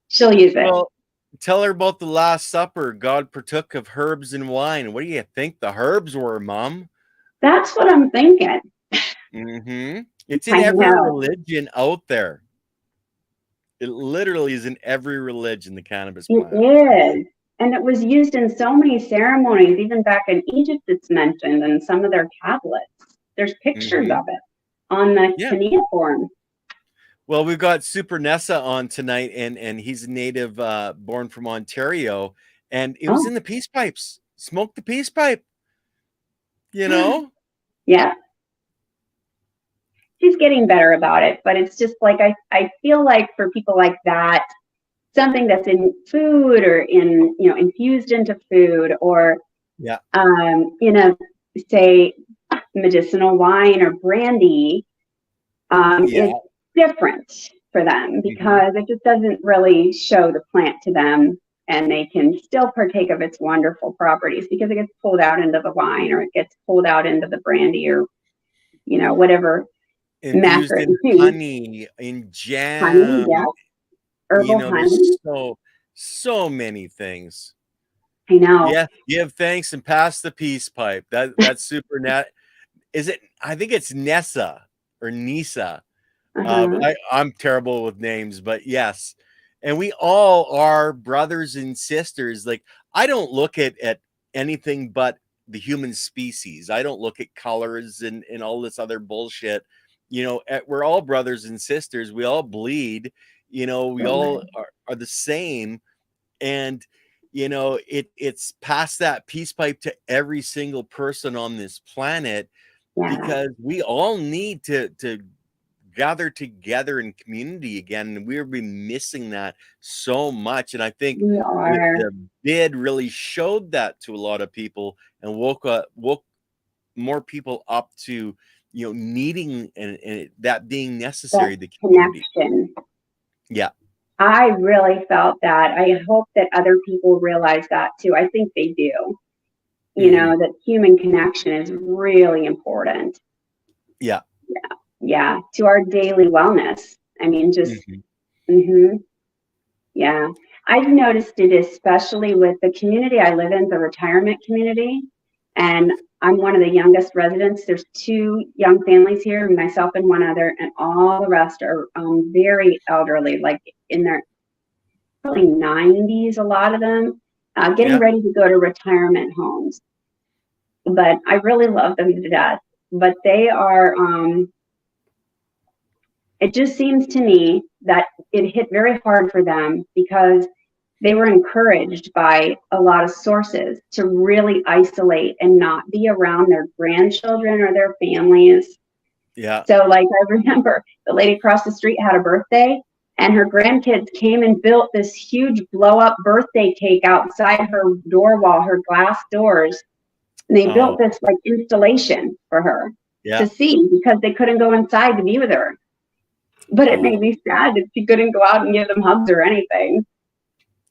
she'll use it. Well, tell her about the Last Supper. God partook of herbs and wine. What do you think the herbs were, Mom? That's what I'm thinking. It's in every religion out there. It literally is in every religion, the cannabis plant. It is. And it was used in so many ceremonies, even back in Egypt, it's mentioned in some of their tablets. There's pictures of it on the cuneiform. Well, we've got Super Nessa on tonight, and he's a native, born from Ontario, and it was in the peace pipes. smoke the peace pipe, you know? Yeah. She's getting better about it, but it's just like, I feel like for people like that, something that's in food or in, infused into food or, Yeah. in a, say, medicinal wine or brandy, Yeah. is different for them Hmm. because it just doesn't really show the plant to them, and they can still partake of its wonderful properties because it gets pulled out into the wine or it gets pulled out into the brandy or, whatever Infused macro in infused honey, in honey, yeah, jam, herbal honey. there's so many things. I know. Yeah, give thanks and pass the peace pipe. That's super net. Is it? I think it's Nessa or Nisa. Uh-huh. I'm terrible with names, but yes. And we all are brothers and sisters. Like, I don't look at anything but the human species. I don't look at colors and all this other bullshit. We're all brothers and sisters. We all bleed. We all Sure. are the same. And it's past that peace pipe to every single person on this planet, Yeah, because we all need to gather together in community again, and we've been missing that so much. And I think we are. the bid really showed that to a lot of people and woke more people up to needing and that being That necessary, the community. connection. Yeah. I really felt that. I hope that other people realize that too. I think they do. Hmm. That human connection is really important. Yeah. Yeah, to our daily wellness. I mean, just, Hmm. hmm yeah. I've noticed it especially with the community I live in, the retirement community. And I'm one of the youngest residents. There's two young families here, myself and one other, and all the rest are very elderly, like in their probably 90s, a lot of them, getting Yeah. ready to go to retirement homes. But I really love them to death. But they are, it just seems to me that it hit very hard for them because they were encouraged by a lot of sources to really isolate and not be around their grandchildren or their families. Yeah. So, like, I remember the lady across the street had a birthday, and her grandkids came and built this huge blow up birthday cake outside her door wall, her glass doors. And they built Oh. this like installation for her Yeah. to see because they couldn't go inside to be with her. But it Oh. made me sad that she couldn't go out and give them hugs or anything.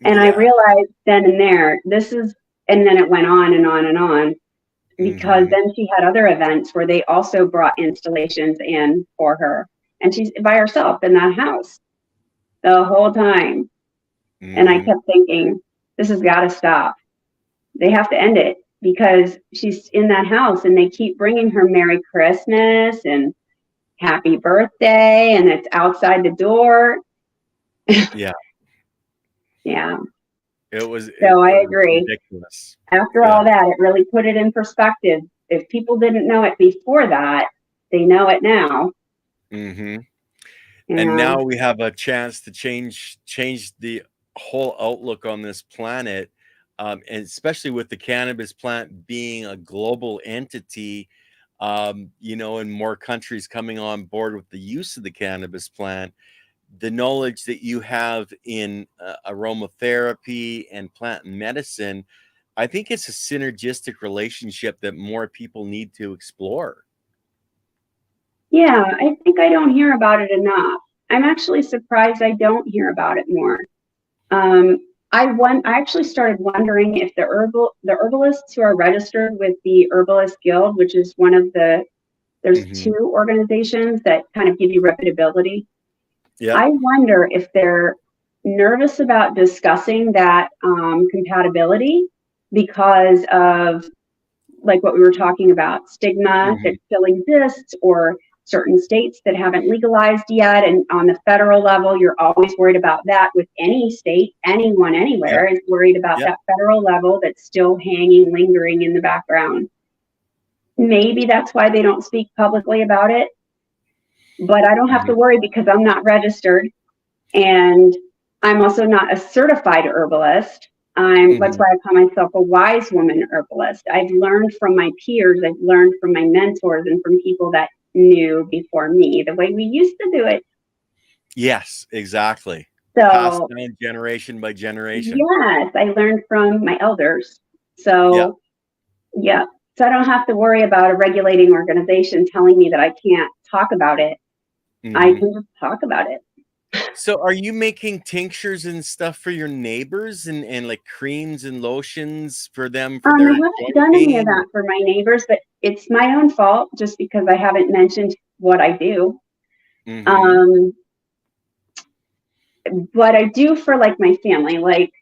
And I Yeah. realized then and there, and then it went on and on and on because Hmm. then she had other events where they also brought installations in for her. And she's by herself in that house the whole time. And I Hmm. kept thinking, this has got to stop. They have to end it because she's in that house and they keep bringing her Merry Christmas and Happy Birthday, and it's outside the door. Yeah. Yeah. It was it, So it I was agree. ridiculous. After Yeah. all that, it really put it in perspective. If people didn't know it before that, they know it now. Hmm. And Yeah. now we have a chance to change the whole outlook on this planet, and especially with the cannabis plant being a global entity, and more countries coming on board with the use of the cannabis plant. The knowledge that you have in aromatherapy and plant medicine, I think it's a synergistic relationship that more people need to explore. Yeah, I think I don't hear about it enough. I'm actually surprised I don't hear about it more. Um, I actually started wondering if the herbalists who are registered with the Herbalist Guild, which is there's Hmm. two organizations that kind of give you reputability. Yep. I wonder if they're nervous about discussing that compatibility because of like what we were talking about, stigma that Hmm. still exists, or certain states that haven't legalized yet. And on the federal level, you're always worried about that with any state, anyone, Yep. anywhere is worried about Yep. that federal level that's still hanging, lingering in the background. Maybe that's why they don't speak publicly about it, but I don't have to Mhm. worry because I'm not registered and I'm also not a certified herbalist. That's why I call myself a wise woman herbalist. I've learned from my peers, I've learned from my mentors and from people that knew before me the way we used to do it. Yes, exactly. Passed So down generation by generation. yes, I learned from my elders. Yeah. So yeah. So I don't have to worry about a regulating organization telling me that I can't talk about it. I hmm can just talk about it. So are you making tinctures and stuff for your neighbors and like creams and lotions for them for I their haven't joint done any of pain? that for my neighbors, but it's my own fault just because I haven't mentioned what I do. Mm-hmm. Um, what I do for like my family, like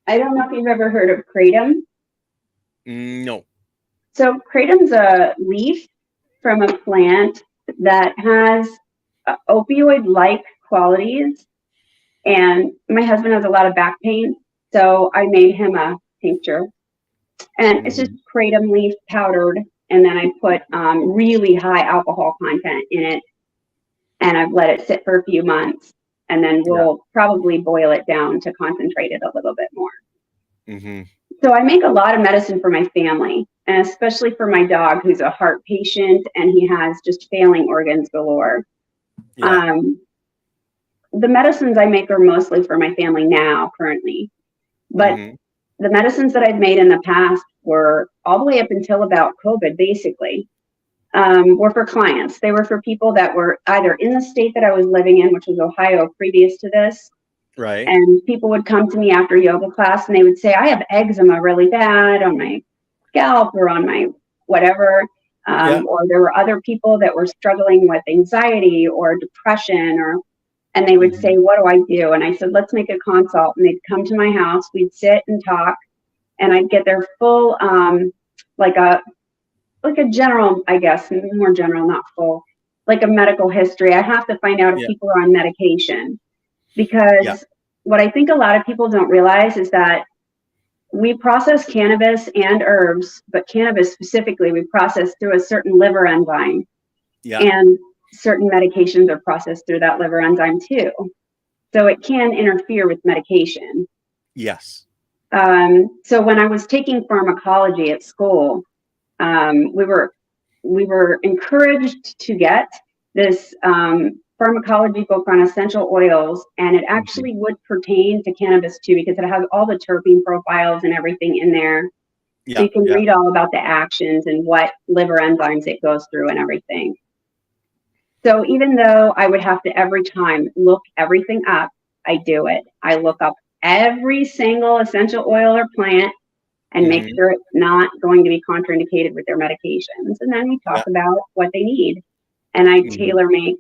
I don't know if you've ever heard of kratom. No. So kratom's a leaf from a plant that has opioid-like qualities. And my husband has a lot of back pain, so I made him a tincture. And it's just Mm-hmm. kratom leaf powdered, and then I put really high alcohol content in it, and I've let it sit for a few months, and then Yeah. we'll probably boil it down to concentrate it a little bit more. Mm-hmm. So I make a lot of medicine for my family, and especially for my dog, who's a heart patient, and he has just failing organs galore. Yeah. Um, the medicines I make are mostly for my family now, currently, but Mm-hmm. the medicines that I've made in the past were all the way up until about COVID, basically, were for clients. They were for people that were either in the state that I was living in, which was Ohio previous to this, Right. and people would come to me after yoga class and they would say, I have eczema really bad on my scalp or on my whatever. Yeah. Or there were other people that were struggling with anxiety or depression and they would Mm-hmm. say, what do I do? And I said, let's make a consult. And they'd come to my house, we'd sit and talk, and I'd get their full, like a general, I guess, more general, not full, like a medical history. I have to find out if Yeah. people are on medication Yeah. because what I think a lot of people don't realize is that we process cannabis and herbs, but cannabis specifically, we process through a certain liver enzyme, Yeah. and certain medications are processed through that liver enzyme too. So it can interfere with medication. Yes. So when I was taking pharmacology at school, we were encouraged to get this pharmacology book on essential oils, and it Mm-hmm. actually would pertain to cannabis too because it has all the terpene profiles and everything in there. So Yeah. you can Yeah. read all about the actions and what liver enzymes it goes through and everything. So even though I would have to every time look everything up, I do it. I look up every single essential oil or plant and make Mm-hmm. sure it's not going to be contraindicated with their medications. And then we talk Yeah. about what they need. And I Mm-hmm. tailor make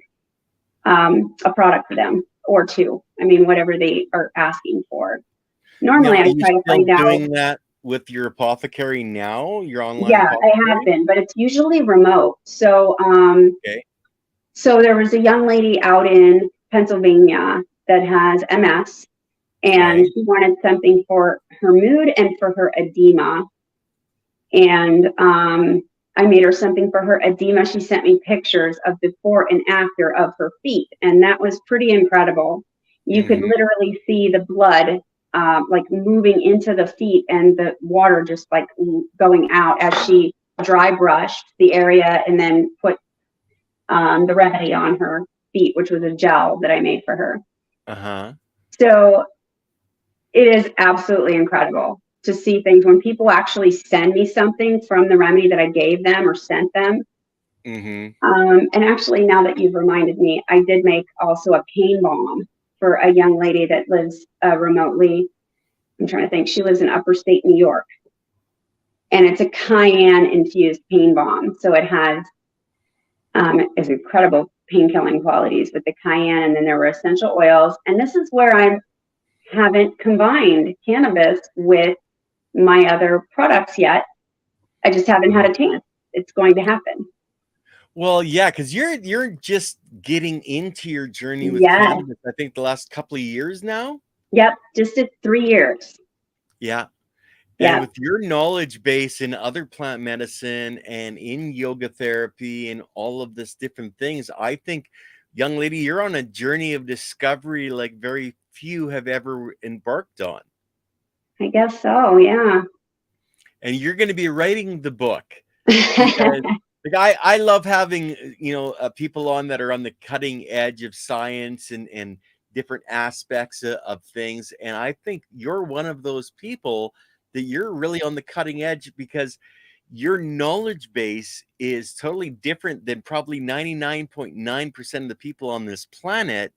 a product for them or two. I mean, whatever they are asking for. Now, Normally, are I you try to still find out. doing that with your apothecary now? Your online Yeah, I have apothecary? been, but it's usually remote. Okay. So there was a young lady out in Pennsylvania that has MS, and Right. she wanted something for her mood and for her edema. And I made her something for her edema. She sent me pictures of before and after of her feet, and that was pretty incredible. You could Mm-hmm. literally see the blood like moving into the feet and the water just like going out as she dry brushed the area and then put the remedy on her feet, which was a gel that I made for her. Uh-huh. So it is absolutely incredible to see things when people actually send me something from the remedy that I gave them or sent them. Mm-hmm. And actually, now that you've reminded me, I did make also a pain balm for a young lady that lives remotely. I'm trying to think. She lives in upper state New York, and it's a cayenne infused pain balm. So it has is incredible pain killing qualities with the cayenne, and then there were essential oils. And this is where I haven't combined cannabis with my other products yet. I just haven't had Mm-hmm. a chance. It's going to happen. Well, yeah, because you're just getting into your journey with Yes. cannabis, I think the last couple of years now. Yep. Just at 3 years. Yeah. And Yep. with your knowledge base in other plant medicine and in yoga therapy and all of this different things, I think, young lady, you're on a journey of discovery like very few have ever embarked on. I guess so, yeah. And you're going to be writing the book because the guy, I love having, people on that are on the cutting edge of science and different aspects of things. And I think you're one of those people that you're really on the cutting edge because your knowledge base is totally different than probably 99.9% of the people on this planet.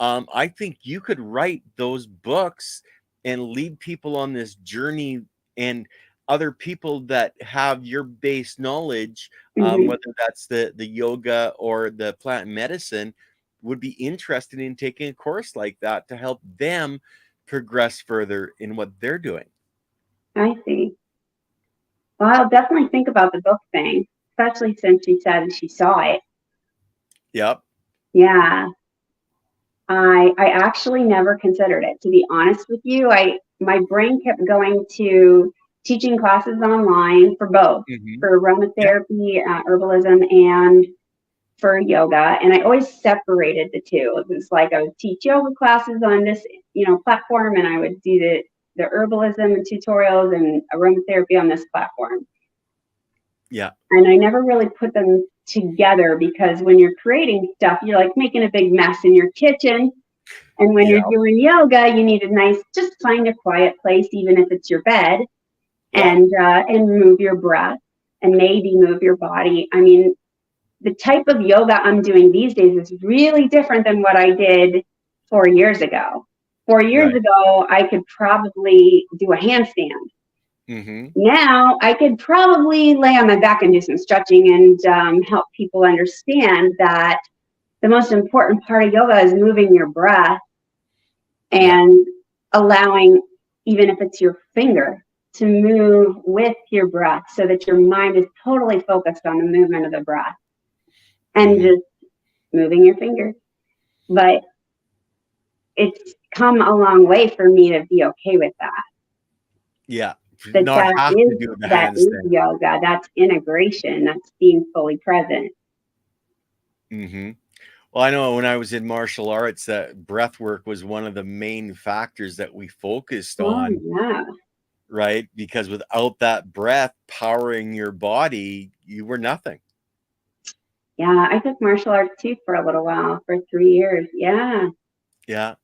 I think you could write those books and lead people on this journey, and other people that have your base knowledge, Mhm. whether that's the yoga or the plant medicine, would be interested in taking a course like that to help them progress further in what they're doing. I see. Well, I'll definitely think about the book thing, especially since she said she saw it. Yep. Yeah. I actually never considered it, to be honest with you. My brain kept going to teaching classes online for both, Hmm. for Yep. aromatherapy, herbalism, and for yoga. And I always separated the two. It was like I would teach yoga classes on this, platform, and I would do the herbalism and tutorials and aromatherapy on this platform. Yeah. And I never really put them together because when you're creating stuff, you're like making a big mess in your kitchen. And when Yeah. you're doing yoga, you need a nice, just find a quiet place, even if it's your bed, Yeah. and move your breath and maybe move your body. I mean, the type of yoga I'm doing these days is really different than what I did 4 years ago. 4 years Right. ago, I could probably do a handstand. Hmm. Now I could probably lay on my back and do some stretching and help people understand that the most important part of yoga is moving your breath Yeah. and allowing, even if it's your finger, to move with your breath so that your mind is totally focused on the movement of the breath and Hmm. just moving your finger. But it's come a long way for me to be okay with that. Yeah. That Not that have to is do the that is handstand. yoga. That's integration. That's being fully present. Hmm. Well, I know when I was in martial arts, that breath work was one of the main factors that we focused Oh on, yeah. right? Because without that breath powering your body, you were nothing. Yeah, I took martial arts too for a little while, for 3 years. Yeah. Yeah.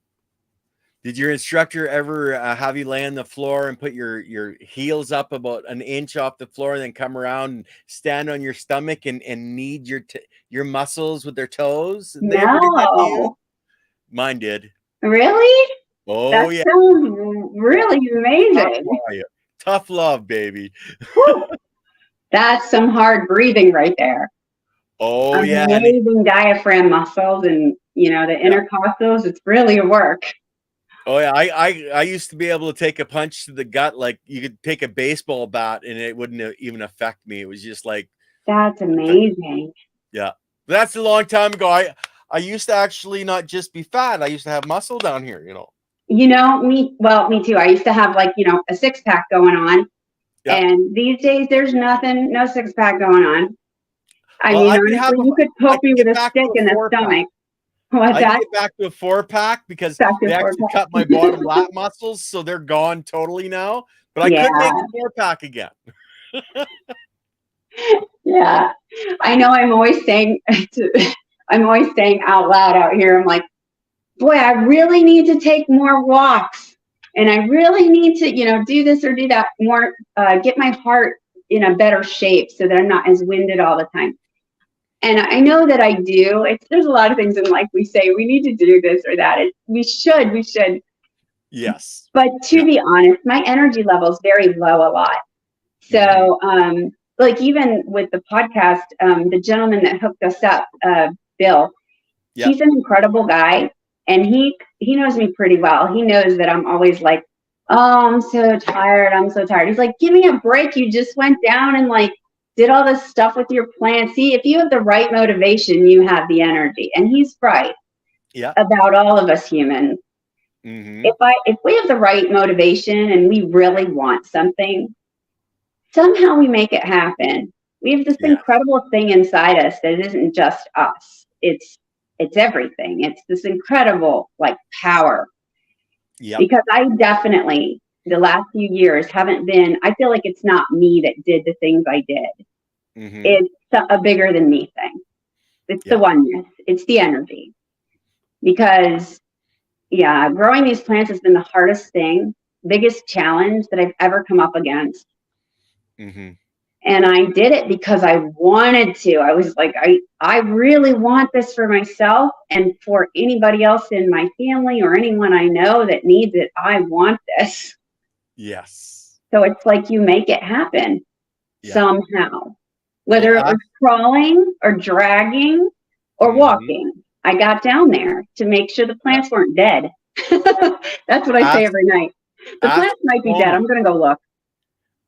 Did your instructor ever have you lay on the floor and put your heels up about an inch off the floor, and then come around and stand on your stomach and knead your muscles with their toes? Did they ever do that to you? No. Mine did. Really? Oh That yeah. sounds Yeah. really Tough amazing. love, tough love, baby. Whew. That's some hard breathing right there. Oh yeah, and Amazing diaphragm muscles and the yeah. intercostals. It's really a work. Oh yeah, I used to be able to take a punch to the gut like you could take a baseball bat and it wouldn't even affect me. It was just like, That's amazing. yeah. But that's a long time ago. I used to actually not just be fat. I used to have muscle down here. Me too. I used to have a six pack going on. Yeah. And these days there's nothing, no six pack going on. I Well, mean, honestly, you could I poke me could with get a back to stick a in the 4 pack. stomach. What's I can that? get back to a 4 pack because Back they to four actually cut my pack. bottom lat muscles, so they're gone totally now. But I could make Yeah, a 4 pack again. yeah. I know I'm always saying I'm always saying out loud out here, I'm like, boy, I really need to take more walks. And I really need to, do this or do that more, get my heart in a better shape so that I'm not as winded all the time. And I know that I do. There's a lot of things in life we say we need to do this or that. We should. Yes. But to Yeah. be honest, my energy level is very low a lot. Hmm. So, like even with the podcast, the gentleman that hooked us up, Bill, Yeah. he's an incredible guy, and he knows me pretty well. He knows that I'm always like, oh, I'm so tired. I'm so tired. He's like, give me a break. You just went down and did all this stuff with your plan. See, if you have the right motivation, you have the energy. And he's right Yeah. about all of us humans. Hmm. If we have the right motivation and we really want something, somehow we make it happen. We have this Yes. incredible thing inside us that isn't just us. It's everything. It's this incredible power. Yep. Because I definitely the last few years haven't been, I feel like it's not me that did the things I did. It's a bigger than me thing. It's the oneness. It's the energy. Because, yeah, growing these plants has been the hardest thing, biggest challenge that I've ever come up against. And I did it because I wanted to. I was like, I really want this for myself and for anybody else in my family or anyone I know that needs it. I want this. Yes. So it's like you make it happen somehow, whether Well, it was crawling or dragging or walking. I got down there to make sure the plants weren't dead. That's what I say every night. The plants might be dead. I'm going to go look.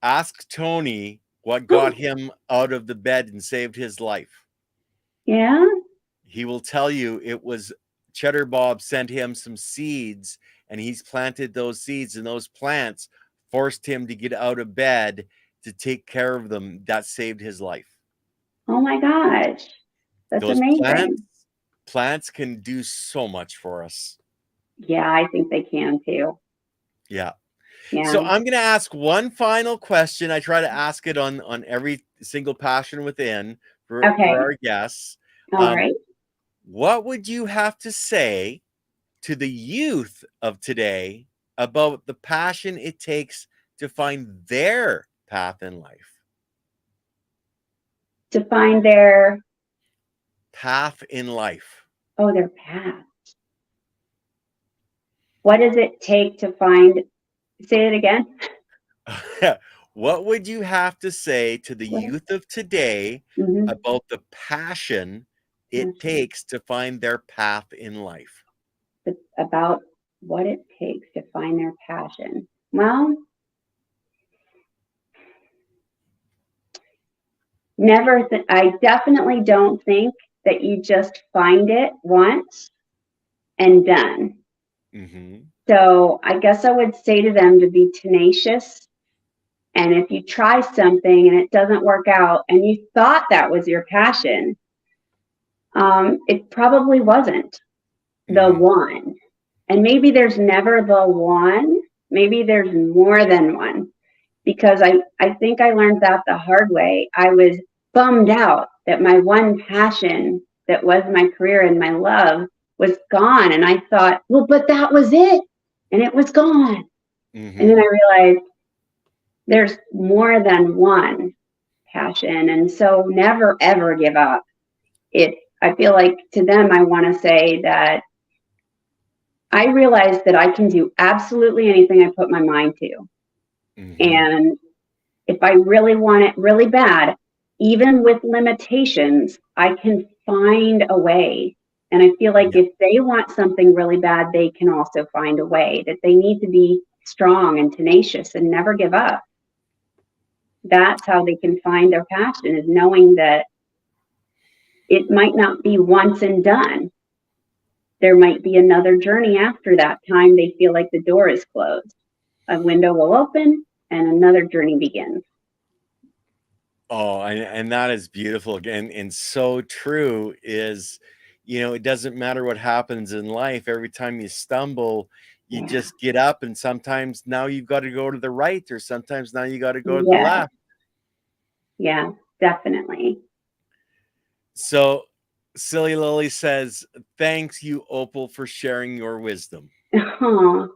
Ask Tony what got him out of the bed and saved his life. Yeah. He will tell you it was Cheddar Bob sent him some seeds and he's planted those seeds, and those plants forced him to get out of bed to take care of them. That saved his life. Oh my gosh. That's amazing. Plants can do so much for us. Yeah, I think they can too. Yeah. So I'm going to ask one final question. I try to ask it on every single Passion Within for our guests. All right. What would you have to say to the youth of today about the passion it takes to find their path in life? To find their path in life. Oh, their path. What does it take to find? Say it again. What would you have to say to the youth of today about the passion it takes to find their path in life? About what it takes to find their passion. Well, I definitely don't think that you just find it once and done. So I guess I would say to them to be tenacious. And if you try something and it doesn't work out and you thought that was your passion, it probably wasn't the one. And maybe there's never the one. Maybe there's more than one. Because I think I learned that the hard way. I was bummed out that my one passion that was my career and my love was gone. And I thought, well, but that was it. And it was gone. And then I realized there's more than one passion. And so never, ever give up. I feel like to them, I want to say that I realized that I can do absolutely anything I put my mind to. And if I really want it really bad, even with limitations, I can find a way. And I feel like if they want something really bad, they can also find a way, that they need to be strong and tenacious and never give up. That's how they can find their passion, is knowing that it might not be once and done. There might be another journey after that time they feel like the door is closed. A window will open and another journey begins. Oh, and that is beautiful again, and so true. Is, it doesn't matter what happens in life. Every time you stumble, you just get up, and sometimes now you've got to go to the right, or sometimes now you got to go to the left. Yeah, definitely. So Silly Lily says, thanks you, Opal, for sharing your wisdom. Oh,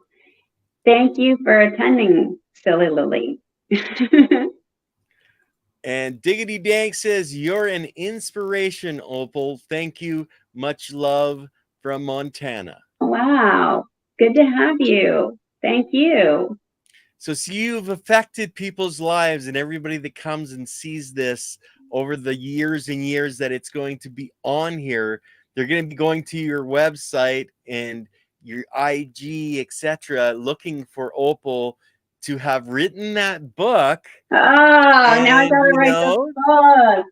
thank you for attending, Silly Lily. And Diggity Dank says, you're an inspiration, Opal. Thank you. Much love from Montana. Wow. Good to have you. Thank you. So you've affected people's lives, and everybody that comes and sees this over the years and years that it's going to be on here, they're going to be going to your website and your IG, etc., looking for Opal to have written that book. Oh, now I gotta write the book.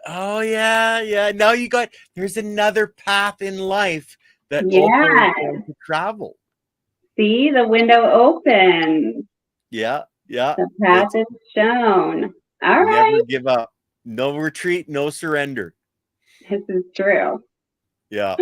Oh yeah. Now there's another path in life that Opal is going to travel. See, the window opens. Yeah. The path is shown. All right. Never give up. No retreat, no surrender. This is true. Yeah.